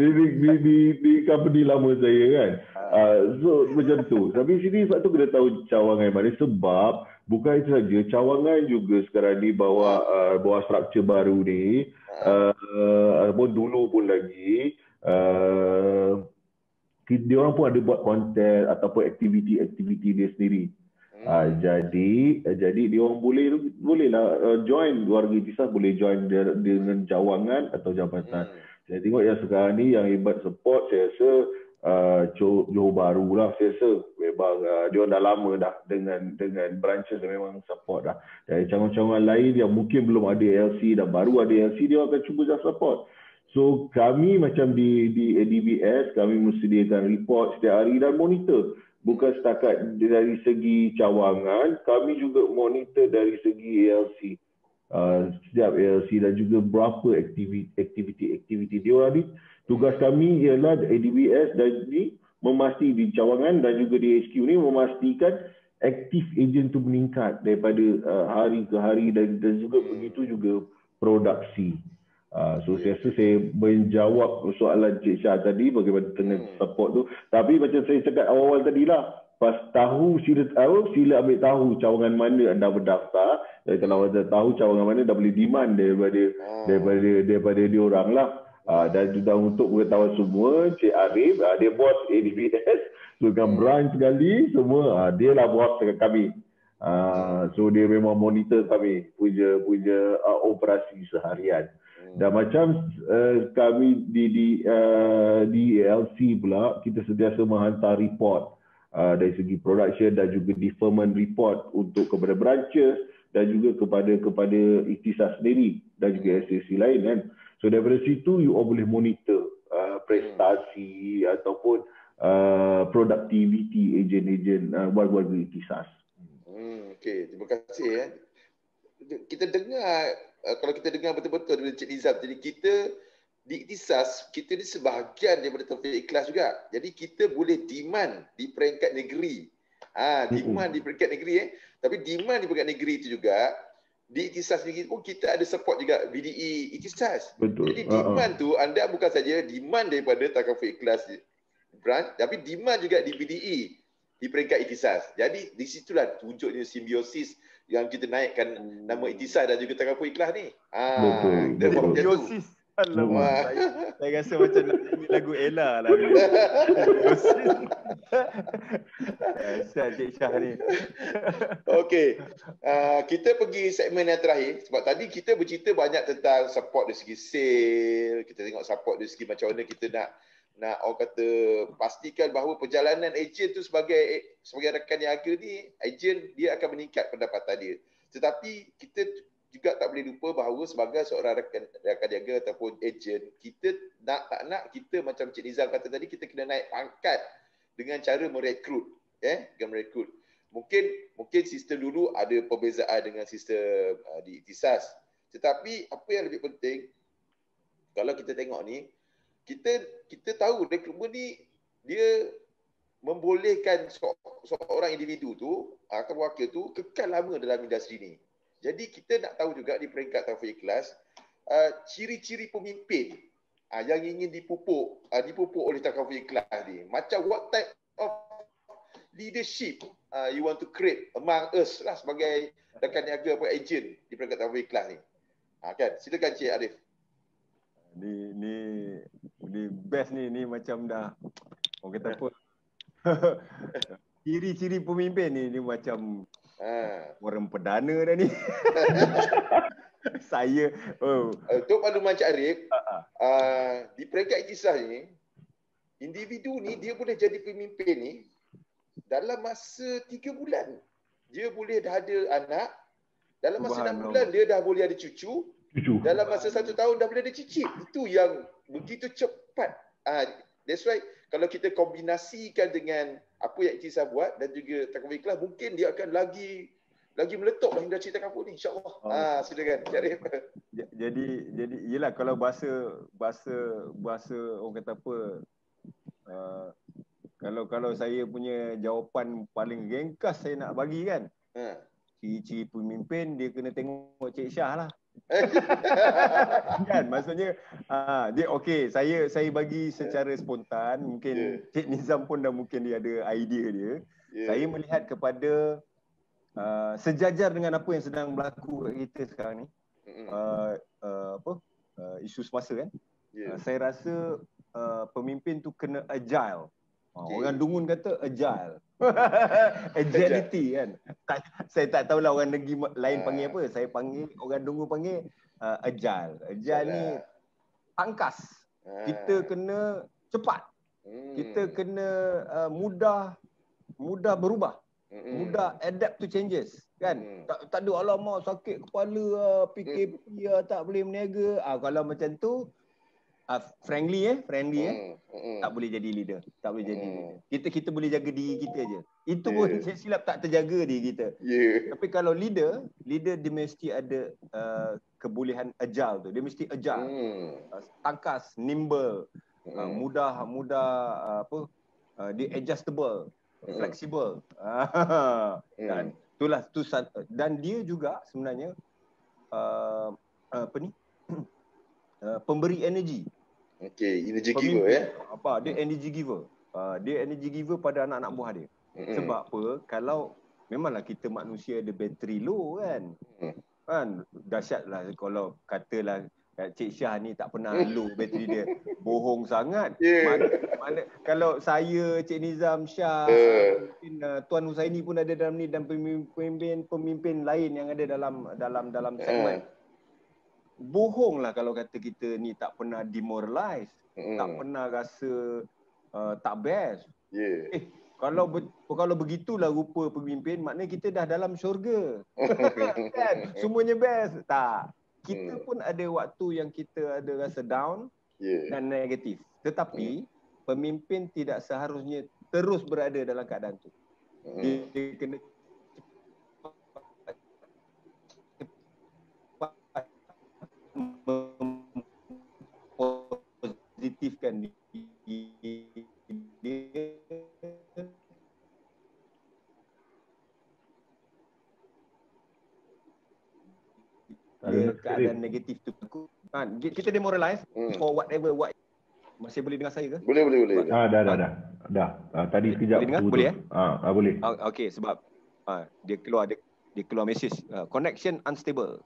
di company lama saya kan. So macam tu. Tapi sini sebab tu kena tahu cawangan mana. Sebab bukan itu saja, cawangan juga sekarang ni bawa struktur baru ni. Ataupun dulu pun lagi, dia orang pun ada buat konten ataupun aktiviti dia sendiri. Jadi dia orang bolehlah join, warga Ikhtisas boleh join dengan cawangan atau jabatan. Saya tengok yang sekarang ni yang hebat support, saya rasa Johor Bahru lah. Saya rasa memang dia orang dah lama dah dengan branches yang memang support dah. Dari cawangan-cawangan lain yang mungkin belum ada LC dan baru ada LC, dia akan cuba just support. So kami macam di ADBS, kami mensediakan report setiap hari dan monitor. Bukan setakat dari segi cawangan, kami juga monitor dari segi ALC. Setiap ALC dan juga berapa aktiviti dia orang ni. Tugas kami ialah ADBS dan memastikan di cawangan dan juga di HQ ni memastikan aktif ejen tu meningkat daripada hari ke hari dan juga begitu juga produksi. So saya rasa saya menjawab soalan Cik Syah tadi bagaimana dengan support tu. Tapi macam saya cakap awal-awal tadi lah, pas tahu sila ambil tahu cawangan mana anda berdaftar, Jadi kalau kita tahu cawangan mana dah boleh demand daripada dia orang lah. Dan juga untuk pengetahuan semua, Cik Arif, dia bos ADBS. So dengan branch sekali, semua dia lah bos dengan kami. So dia memang monitor kami punya operasi seharian. Dan macam kami di LC pula, kita sentiasa menghantar report dari segi production dan juga deferment report untuk kepada branches dan juga kepada Ikhtisas sendiri dan juga SAC lain kan. So daripada situ you all boleh monitor prestasi ataupun productivity agent-agent warga Ikhtisas. Okey, terima kasih. Kita dengar, kalau kita dengar betul-betul dari Cik Nizam, jadi kita di Ikhtisas, kita ni sebahagian daripada Taufik Ikhlas juga. Jadi kita boleh demand di peringkat negeri. Demand di peringkat negeri Tapi demand di peringkat negeri itu juga, di Ikhtisas sendiri pun kita ada support juga BDE Ikhtisas. Betul. Jadi demand tu, anda bukan saja demand daripada Taufik Ikhlas branch, tapi demand juga di BDE di peringkat Ikhtisas. Jadi di situlah wujudnya simbiosis yang kita naikkan nama Ikhtisas dan juga Taufik Ikhlas ni. Betul. Simbiosis. Alamak, saya rasa macam nak nyanyi lagu Ella lah. Cik Syah ni. Okey, kita pergi segmen yang terakhir. Sebab tadi kita bercerita banyak tentang support dari segi sale. Kita tengok support dari segi macam mana kita nak orang kata pastikan bahawa perjalanan ejen tu sebagai rakan niaga ni, ejen dia akan meningkat pendapatan dia. Tetapi kita juga tak boleh lupa bahawa sebagai seorang rakan niaga ataupun ejen, kita tak nak kita macam Cik Nizam kata tadi, kita kena naik pangkat dengan cara merekrut. Dengan merekrut. Mungkin sistem dulu ada perbezaan dengan sistem di Ikhtisas. Tetapi apa yang lebih penting, kalau kita tengok ni, kita tahu rekrutmen ni dia membolehkan seorang individu tu atau wakil tu kekal lama dalam industri ni. Jadi kita nak tahu juga di peringkat Taufik Ikhlas ciri-ciri pemimpin yang ingin dipupuk oleh Taufik Ikhlas ni. Macam what type of leadership you want to create among us lah sebagai rakan niaga atau ejen di peringkat Taufik Ikhlas ni. Kan? Silakan Cik Arif. Ni best ni macam dah orang kata apa? Ciri-ciri pemimpin ni macam orang perdana dah ni. Saya untuk makluman Cik Arif, di peringkat Ikhtisas ni, individu ni dia boleh jadi pemimpin ni dalam masa 3 bulan. Dia boleh dah ada anak, dalam masa 6 bulan dia dah boleh ada cucu. Dalam masa 1 tahun dah boleh ada cicit. Itu yang begitu cepat. That's why kalau kita kombinasikan dengan apa yang Ikhtisas buat dan juga Taufik Ikhlas, mungkin dia akan lagi meletup industri takaful ni, insya-Allah. Silakan Cik Arif. Jadi yalah, kalau bahasa orang kata apa, kalau saya punya jawapan paling ringkas saya nak bagi kan, ciri-ciri pemimpin dia kena tengok Cik Syah lah. Kan, maksudnya dia okey, saya bagi secara spontan, mungkin Cik Nizam pun dah mungkin dia ada idea dia. Saya melihat kepada sejajar dengan apa yang sedang berlaku kat kita sekarang ni, isu semasa kan. Saya rasa pemimpin tu kena agile. Orang Dungun kata agile. Agility kan. Saya tak tahulah orang negeri lain panggil apa. Saya panggil, orang Dungun panggil agile. Agile ni tangkas. Kita kena cepat. Kita kena mudah berubah. Mudah adapt to changes kan. Tak ada alamak sakit kepala, PKP tak boleh berniaga. Kalau macam tu friendly tak boleh jadi leader. Tak boleh jadi leader. Kita boleh jaga diri kita je. Itu pun silap tak terjaga diri kita. Tapi kalau leader dia mesti ada kebolehan agile tu. Dia mesti agile. Tangkas, nimble, mudah dia adjustable, flexible. Dan itulah dan dia juga sebenarnya pemberi energi. Okey, energy giver Dia energy giver. Dia energy giver pada anak-anak buah dia. Sebab apa? Kalau memanglah kita manusia ada bateri low kan. Kan dahsyatlah kalau katalah Cik Syah ni tak pernah low bateri dia. Bohong sangat. Mana kalau saya, Cik Nizam, Syah, mungkin Tuan Husaini pun ada dalam ni dan pemimpin lain yang ada dalam segmen. Bohonglah kalau kata kita ni tak pernah demoralize, tak pernah rasa tak best. Kalau begitulah rupa pemimpin, maknanya kita dah dalam syurga. Kan? Semuanya best. Tak. Kita pun ada waktu yang kita ada rasa down dan negatif. Tetapi pemimpin tidak seharusnya terus berada dalam keadaan tu. Dia kena mempositifkan dia keadaan negatif tu. Kita demoralize for whatever masih boleh dengar saya ke? Boleh. Dah. Tadi sekejap boleh dengar? Boleh boleh. Okey, sebab dia keluar mesej connection unstable.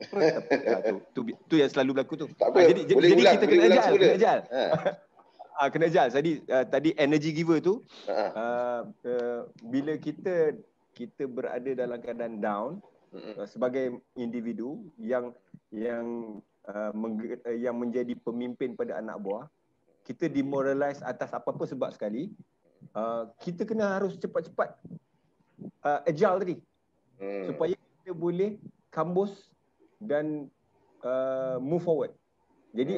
tu yang selalu berlaku tu. Jadi kita kena ajal. Kena ajal. Tadi energy giver tu bila kita berada dalam keadaan down sebagai individu yang menjadi pemimpin pada anak buah, kita demoralize atas apa-apa sebab sekali, kita kena harus cepat-cepat agile tadi supaya kita boleh kambus dan move forward. Jadi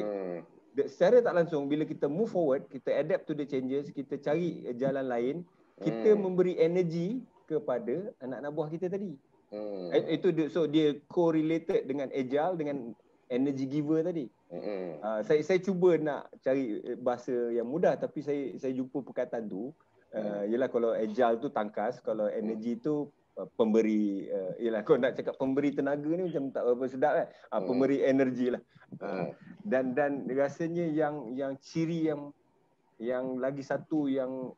secara tak langsung bila kita move forward, kita adapt to the changes, kita cari jalan lain, kita memberi energy kepada anak-anak buah kita tadi. Itu dia correlated dengan agile, dengan energy giver tadi. Saya cuba nak cari bahasa yang mudah, tapi saya jumpa perkataan tu. Yelah, kalau agile tu tangkas, kalau energy tu pemberi, yelah, kalau nak cakap pemberi tenaga ni macam tak berapa sedap kan. Pemberi energi lah. Dan rasanya yang ciri yang lagi satu yang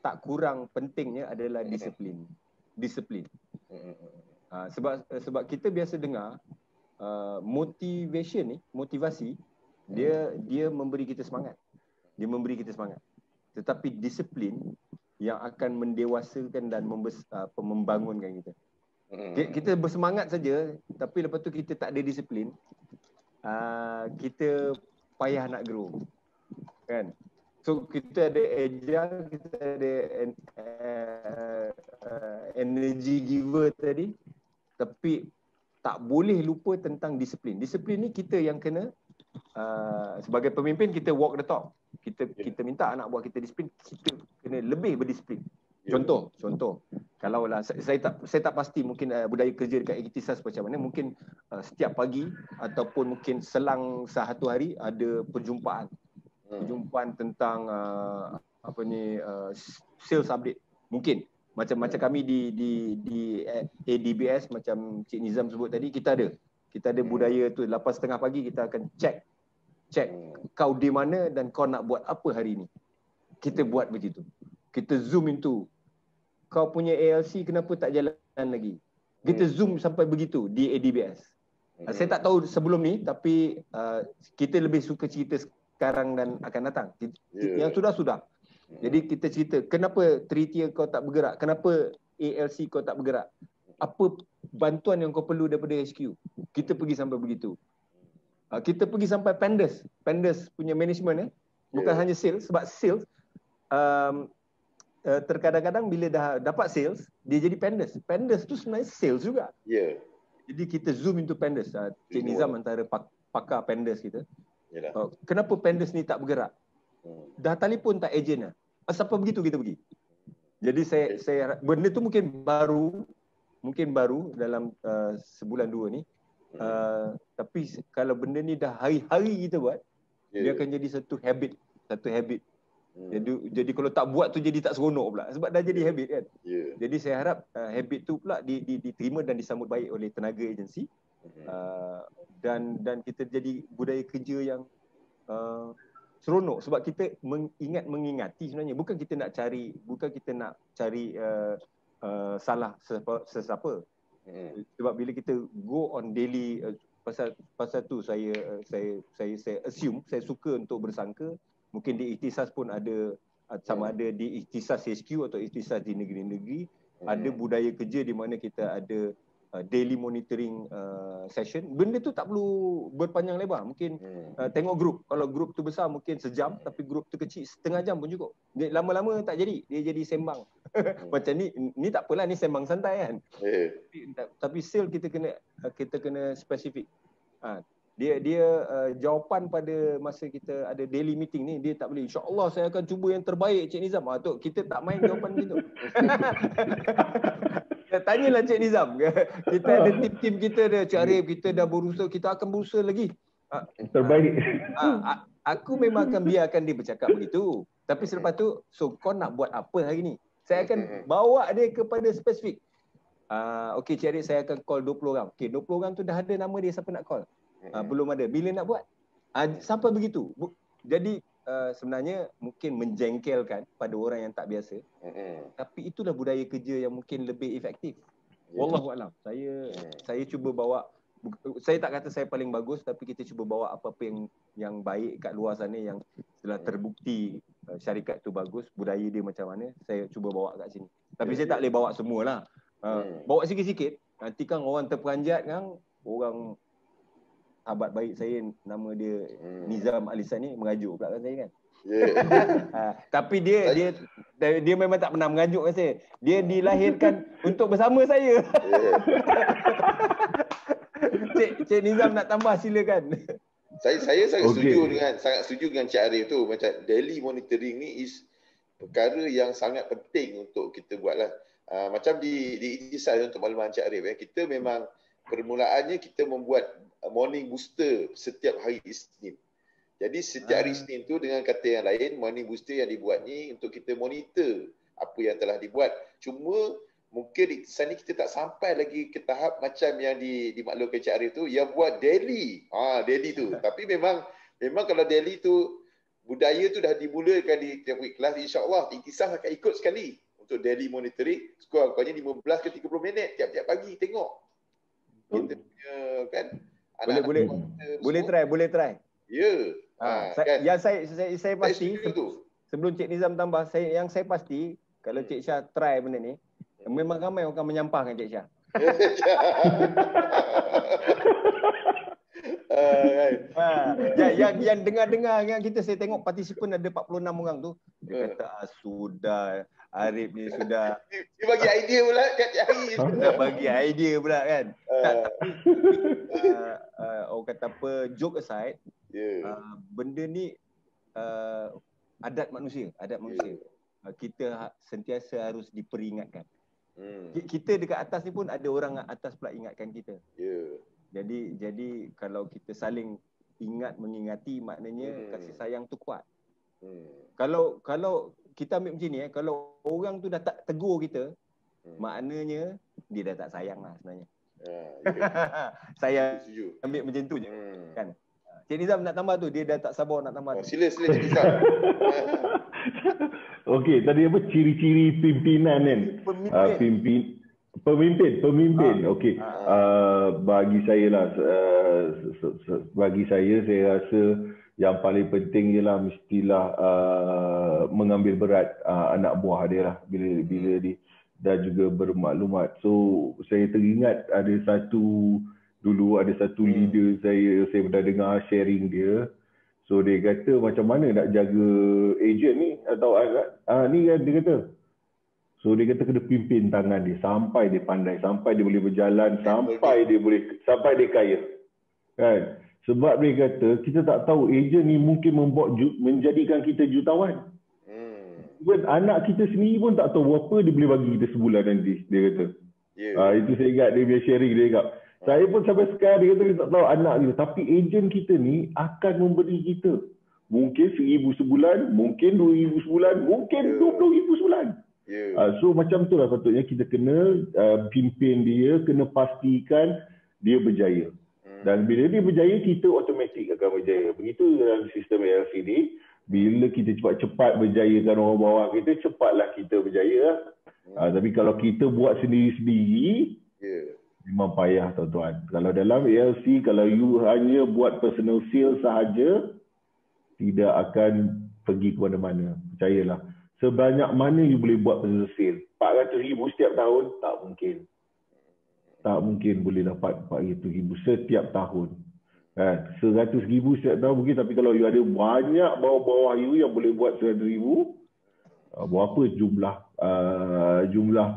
tak kurang pentingnya adalah disiplin. Sebab kita biasa dengar motivasi dia memberi kita semangat. Tetapi disiplin yang akan mendewasakan dan membangunkan kita. Kita bersemangat saja, tapi lepas tu kita tak ada disiplin, kita payah nak grow. Kan? So kita ada agile, kita ada energy giver tadi, tapi tak boleh lupa tentang disiplin. Disiplin ni kita yang kena, sebagai pemimpin kita walk the talk. Kita minta anak buah kita disiplin, kita kena lebih berdisiplin. Contoh, kalau lah saya tak pasti mungkin budaya kerja dekat Ikhtisas macam mana, mungkin setiap pagi ataupun mungkin selang satu hari ada perjumpaan tentang sales update. Mungkin macam kami di ADBS, macam Cik Nizam sebut tadi, kita ada budaya tu 8:30 pagi kita akan check kau di mana dan kau nak buat apa hari ni. Kita buat begitu. Kita zoom into kau punya ALC kenapa tak jalan lagi. Kita zoom sampai begitu di ADBS. Saya tak tahu sebelum ni, tapi kita lebih suka cerita sekarang dan akan datang. Yang sudah. Jadi kita cerita kenapa Tritier kau tak bergerak, kenapa ALC kau tak bergerak, apa bantuan yang kau perlu daripada HQ. Kita pergi sampai begitu. Kita pergi sampai Pendes punya management, bukan hanya sales. Sebab sales terkadang-kadang bila dah dapat sales, dia jadi Pendes tu sebenarnya sales juga. Jadi kita zoom into Pendes. Cik Nizam antara pakar Pendes kita. Kenapa Pendes ni tak bergerak? Dah telefon tak agent lah. Siapa begitu kita pergi. Jadi saya benda tu mungkin baru dalam sebulan dua ni. Tapi kalau benda ni dah hari-hari kita buat, dia akan jadi satu habit. Jadi kalau tak buat tu jadi tak seronok pula, sebab dah jadi habit kan. Jadi saya harap habit tu pula diterima dan disambut baik oleh tenaga agensi. Dan kita jadi budaya kerja yang seronok, sebab kita mengingati sebenarnya, bukan kita nak cari salah sesiapa. Sebab bila kita go on daily, pasal tu saya assume, saya suka untuk bersangka mungkin di Ikhtisas pun ada, sama ada di Ikhtisas HQ atau Ikhtisas di negeri-negeri, ada budaya kerja di mana kita ada daily monitoring session. Benda tu tak perlu berpanjang lebar. Mungkin tengok grup. Kalau grup tu besar mungkin sejam, tapi grup tu kecil setengah jam pun cukup. Dia lama-lama tak jadi, dia jadi sembang. Macam ni tak apalah, ni sembang santai kan. Tapi still kita kena spesifik. Dia jawapan pada masa kita ada daily meeting ni, dia tak boleh insya-Allah saya akan cuba yang terbaik Cik Nizam. Tu kita tak main jawapan gitu. Tanyalah Cik Nizam. Kita ada tim-tim kita ada, Cik Arif, kita dah berusaha, kita akan berusaha lagi. Terbaik. Aku memang akan biarkan dia bercakap begitu. Tapi selepas tu, so kau nak buat apa hari ni? Saya akan bawa dia kepada spesifik. Okey Cik Arif, saya akan call 20 orang. Okey, 20 orang tu dah ada nama dia, siapa nak call? Belum ada. Bila nak buat? Sampai begitu. Jadi sebenarnya mungkin menjengkelkan pada orang yang tak biasa. Tapi itulah budaya kerja yang mungkin lebih efektif. Wallahualam. Saya cuba bawa, saya tak kata saya paling bagus, tapi kita cuba bawa apa-apa yang baik kat luar sana yang telah terbukti syarikat tu bagus, budaya dia macam mana, saya cuba bawa kat sini. Tapi saya tak boleh bawa semualah. Bawa sikit-sikit, nanti kan orang terperanjat kan, orang sahabat baik saya nama dia Nizam Alisan ni mengajuk pula kan saya kan. Tapi dia memang tak pernah mengajuk kan saya. Dia dilahirkan untuk bersama saya. Cik Nizam nak tambah silakan. Saya sangat setuju dengan Cik Arif tu, macam daily monitoring ni is perkara yang sangat penting untuk kita buatlah. Macam di Ikhtisas untuk makluman Cik Arif, kita memang permulaannya kita membuat morning booster setiap hari Isnin. Jadi setiap hari Isnin tu, dengan kata yang lain, morning booster yang dibuat ni untuk kita monitor apa yang telah dibuat. Cuma mungkin di sana kita tak sampai lagi ke tahap macam yang dimaklumkan Cik Arif tu, yang buat daily. Daily tu. Tapi memang kalau daily tu, budaya tu dah dimulakan di tiap kelas, insya-Allah Ikhtisas akan ikut sekali untuk daily monitoring. Kurang-kurangnya 15 ke 30 minit tiap-tiap pagi tengok. Kita punya kan, boleh try. Ya. Kan? Yang saya pasti sebelum Cik Nizam tambah, yang saya pasti kalau Cik Syah try benda ni, memang ramai orang akan menyampahkan Cik Syah. Yang dengar-dengar yang kita, saya tengok partisipan ada 46 orang tu, dia kata sudah Arif ni sudah dia bagi idea pula kat Cik Arif. Sudah bagi idea pula kan. Orang kata apa, joke aside, benda ni adat manusia. Kita sentiasa harus diperingatkan. Kita dekat atas ni pun ada orang atas pula ingatkan kita. Jadi kalau kita saling mengingati, maknanya kasih sayang tu kuat. Kalau kita ambil macam ni, kalau orang tu dah tak tegur kita, maknanya dia dah tak sayang lah sebenarnya. Saya ambil macam tu je kan. Cik Nizam nak tambah tu, dia dah tak sabar nak tambah. Sila Cik Nizam. Okey, tadi apa ciri-ciri pimpinan kan? Pemimpin. Okey. Bagi saya lah, saya rasa yang paling penting ialah mestilah mengambil berat anak buah dia lah bila dia dan juga bermaklumat. So saya teringat ada satu leader saya pernah dengar sharing dia. So dia kata macam mana nak jaga agent ni atau ni kan dia kata. So dia kata kena pimpin tangan dia sampai dia pandai, sampai dia boleh berjalan, sampai dia kaya. Kan? Sebab dia kata kita tak tahu agent ni mungkin menjadikan kita jutawan. Even anak kita sendiri pun tak tahu berapa dia boleh bagi kita sebulan nanti, dia kata. Itu saya ingat dia punya sharing dia cakap. Saya pun sampai sekarang dia kata dia tak tahu anak kita, tapi agent kita ni akan memberi kita mungkin 1,000 sebulan, mungkin 2,000 sebulan, mungkin 20,000 sebulan. So macam tu lah patutnya kita kena pimpin dia, kena pastikan dia berjaya. Dan bila dia berjaya, kita automatik akan berjaya. Begitu dalam sistem LCD, bila kita cepat-cepat berjayakan orang bawah kita, cepatlah kita berjaya. Tapi kalau kita buat sendiri-sendiri, memang payah tuan-tuan. Kalau dalam ALC, kalau you hanya buat personal sales sahaja, tidak akan pergi ke mana-mana. Percayalah. Sebanyak mana you boleh buat personal sales? 400,000 setiap tahun? Tak mungkin. Tak mungkin boleh dapat 400,000 setiap tahun. 100,000 setiap tahun mungkin, tapi kalau you ada banyak bawah-bawah you yang boleh buat 100,000, berapa jumlah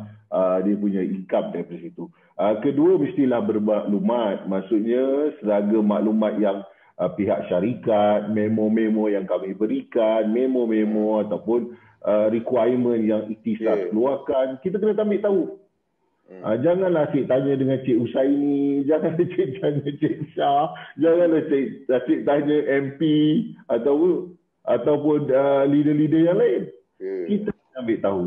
dia punya income daripada situ. Kedua, mestilah bermaklumat. Maksudnya seragam maklumat yang pihak syarikat, memo-memo yang kami berikan, memo-memo ataupun requirement yang Ikhtisas keluarkan, kita kena ambil tahu. Janganlah cik tanya dengan Cik Usaini, janganlah cik tanya Cik Syah, janganlah cik tanya MP ataupun leader-leader yang lain. Kita kena ambil tahu.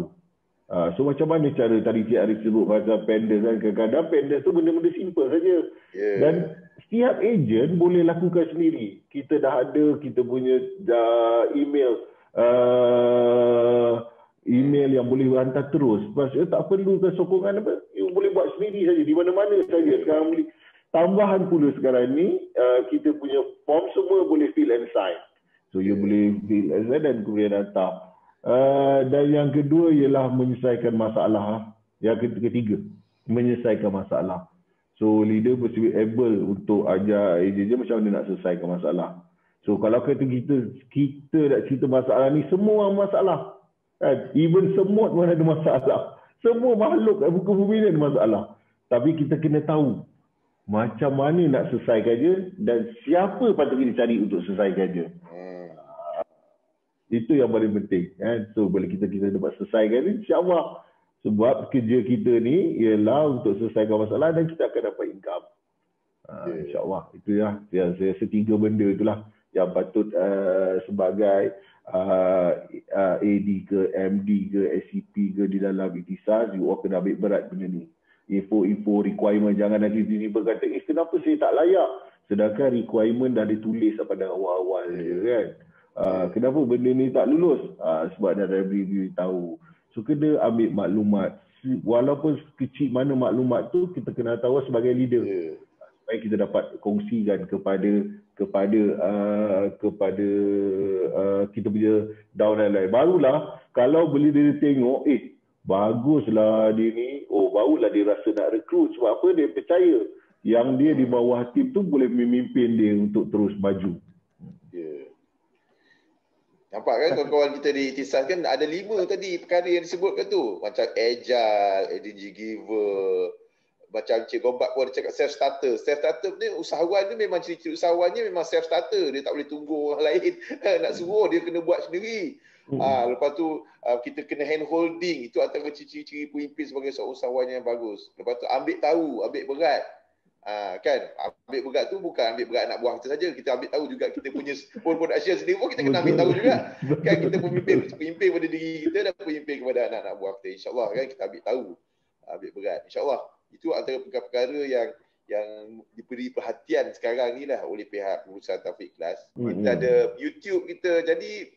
So macam mana cara tadi Cik Arif sebut pasal pendant kan, kadang-kadang pendant tu benda-benda simple saja. Dan setiap ejen boleh lakukan sendiri. Kita dah ada kita punya email yang boleh hantar terus. Maksudnya tak perlu ke sokongan apa. You boleh buat sendiri saja di mana-mana saja sekarang boleh. Tambahan pula sekarang ni kita punya form semua boleh fill and sign. So you boleh fill and sign dan kemudian hantar. Dan yang kedua ialah menyelesaikan masalah. Yang ketiga, menyelesaikan masalah. So leader mesti be able untuk ajar ejen macam mana nak selesaikan masalah. So kalau kata kita nak cerita masalah ni, semua masalah. Even semut pun ada masalah. Semua makhluk kat muka bumi ni ada masalah. Tapi kita kena tahu macam mana nak selesaikan dia dan siapa patut kita cari untuk selesaikan dia. Itu yang paling penting. So bila kita dapat selesaikan ni, insyaAllah. Sebab kerja kita ni ialah untuk selesaikan masalah dan kita akan dapat income. InsyaAllah. Itu ya. Saya rasa 3 benda itulah yang patut sebagai AD ke, MD ke, SCP ke di dalam Ikhtisas, you all kena ambil berat benda ni. Info requirement, jangan nanti tiba-tiba kata, kenapa saya tak layak? Sedangkan requirement dah ditulis pada awal-awal je kan. Kenapa benda ni tak lulus? Sebab dah ada review tahu. So kena ambil maklumat. Walaupun kecil mana maklumat tu, kita kena tahu sebagai leader. Supaya kita dapat kongsikan kepada kita punya down dan lain. Barulah kalau boleh dia tengok, baguslah dia ni, barulah dia rasa nak rekrut. Sebab apa? Dia percaya yang dia di bawah tim tu boleh memimpin dia untuk terus maju. Nampak kan kawan-kawan kita di Ikhtisas kan ada 5 tadi perkara yang disebutkan tu. Macam agile, energy giver, macam Cik Gombak pun ada cakap self-starter. Self-starter ni usahawan ni memang ciri-ciri usahawannya memang self-starter. Dia tak boleh tunggu orang lain nak suruh, dia kena buat sendiri. Lepas tu kita kena hand holding. Itu antara ciri-ciri pemimpin sebagai seorang usahawan yang bagus. Lepas tu ambil tahu, ambil berat. Kan ambil berat tu bukan ambil berat anak buah kita saja, kita ambil tahu juga kita punya production sendiri pun kita kena ambil tahu juga kan, kita pemimpin pada diri kita dan pemimpin kepada anak-anak buah kita, insyaAllah kan, kita ambil tahu, ambil berat, insyaAllah. Itu antara perkara-perkara yang diberi perhatian sekarang ni lah oleh pihak pengurusan Taufik Ikhlas. Kita ada YouTube kita, jadi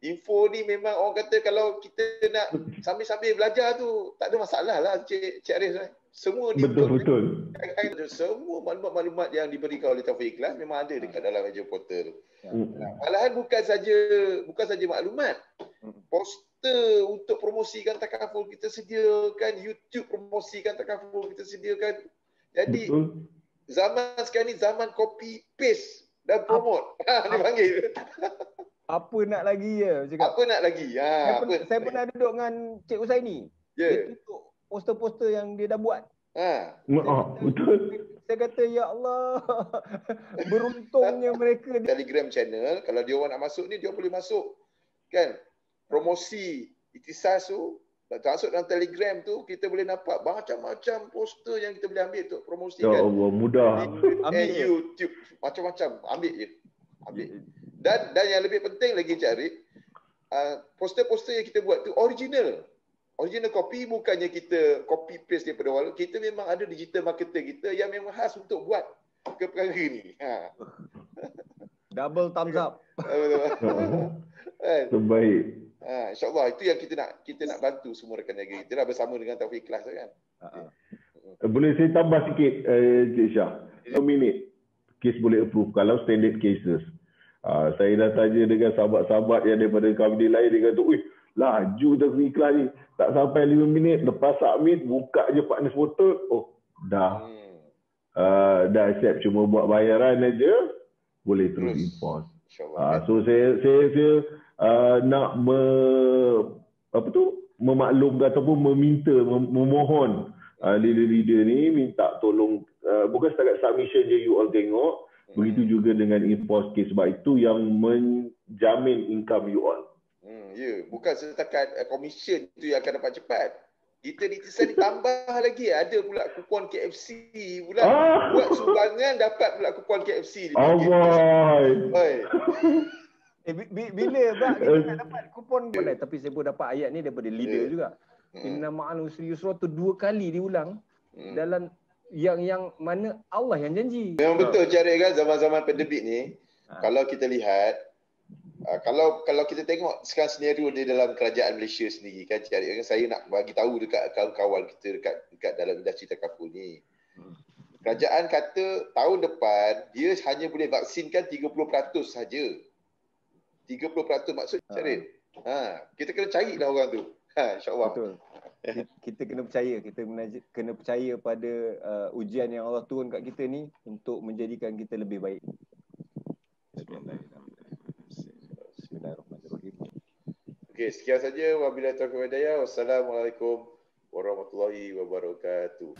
info ni memang orang kata kalau kita nak sambil-sambil belajar tu tak ada masalah lah Cik Arif. Semua betul. Semua maklumat-maklumat yang diberikan oleh Taufik Ikhlas memang ada dekat dalam meja portal. Malahan bukan saja maklumat. Poster untuk promosikan takaful kita sediakan, YouTube promosikan takaful kita sediakan. Jadi zaman sekarang ni zaman copy paste dan promote. Dia panggil. Apa nak lagi ya? Apa nak lagi? Saya pernah duduk dengan Cik Usaini. Dia tutup poster-poster yang dia dah buat. Betul. Saya kata, ya Allah, beruntungnya mereka. Telegram channel, kalau dia orang nak masuk ni, dia boleh masuk. Kan? Promosi Ikhtisas tu, masuk dalam Telegram tu, kita boleh nampak macam-macam poster yang kita boleh ambil untuk promosi. Ya Allah, mudah. YouTube, macam-macam. Ambil je. Dan yang lebih penting lagi Cik Arif, poster-poster yang kita buat tu original copy, bukannya kita copy paste daripada orang. Kita memang ada digital marketer kita yang memang khas untuk buat perkara ni. Double thumbs up. Terbaik. InsyaAllah itu yang kita nak bantu semua rekan niaga kita lah bersama dengan Taufik Ikhlas kan. Boleh saya tambah sikit Cik Syah. 1 minit kes boleh approve kalau standard cases. Saya dah tanya dengan sahabat-sahabat yang daripada company lain, dia kata, "Ui, laju Taufik Ikhlas ni. Tak sampai 5 minit lepas submit, buka je partner portal, dah accept, cuma buat bayaran aja boleh terus import." So saya nak memaklumkan ataupun memohon leader-leader ni minta tolong, bukan setakat submission je you all tengok, begitu juga dengan import case, sebab itu yang menjamin income you all. Bukan setakat komisen tu yang akan dapat cepat. Kita ditambah lagi ada pula kupon KFC pula. Buat sumbangan dapat pula kupon KFC. Bila bak kita nak dapat kupon pandai, tapi saya pun dapat ayat ni daripada leader juga. Inna ma'al usri yusra tu 2 kali diulang dalam yang mana Allah yang janji. Memang betul Cik kan, zaman-zaman pandemik ni kalau kita lihat kalau kita tengok sekarang senario di dalam kerajaan Malaysia sendiri kan Cik kan, saya nak bagi tahu dekat kawan-kawan kita dekat dalam industri takaful ni. Kerajaan kata tahun depan dia hanya boleh vaksinkan 30% saja. 30% maksud Syarif. Kita kena carilah orang tu. InsyaAllah. Betul. Kita kena percaya, kena percaya pada ujian yang Allah turun kat kita ni untuk menjadikan kita lebih baik. Bismillahirrahmanirrahim. Okey, sekian saja. Wabillahi taufiq wal hidayah. Wassalamualaikum warahmatullahi wabarakatuh.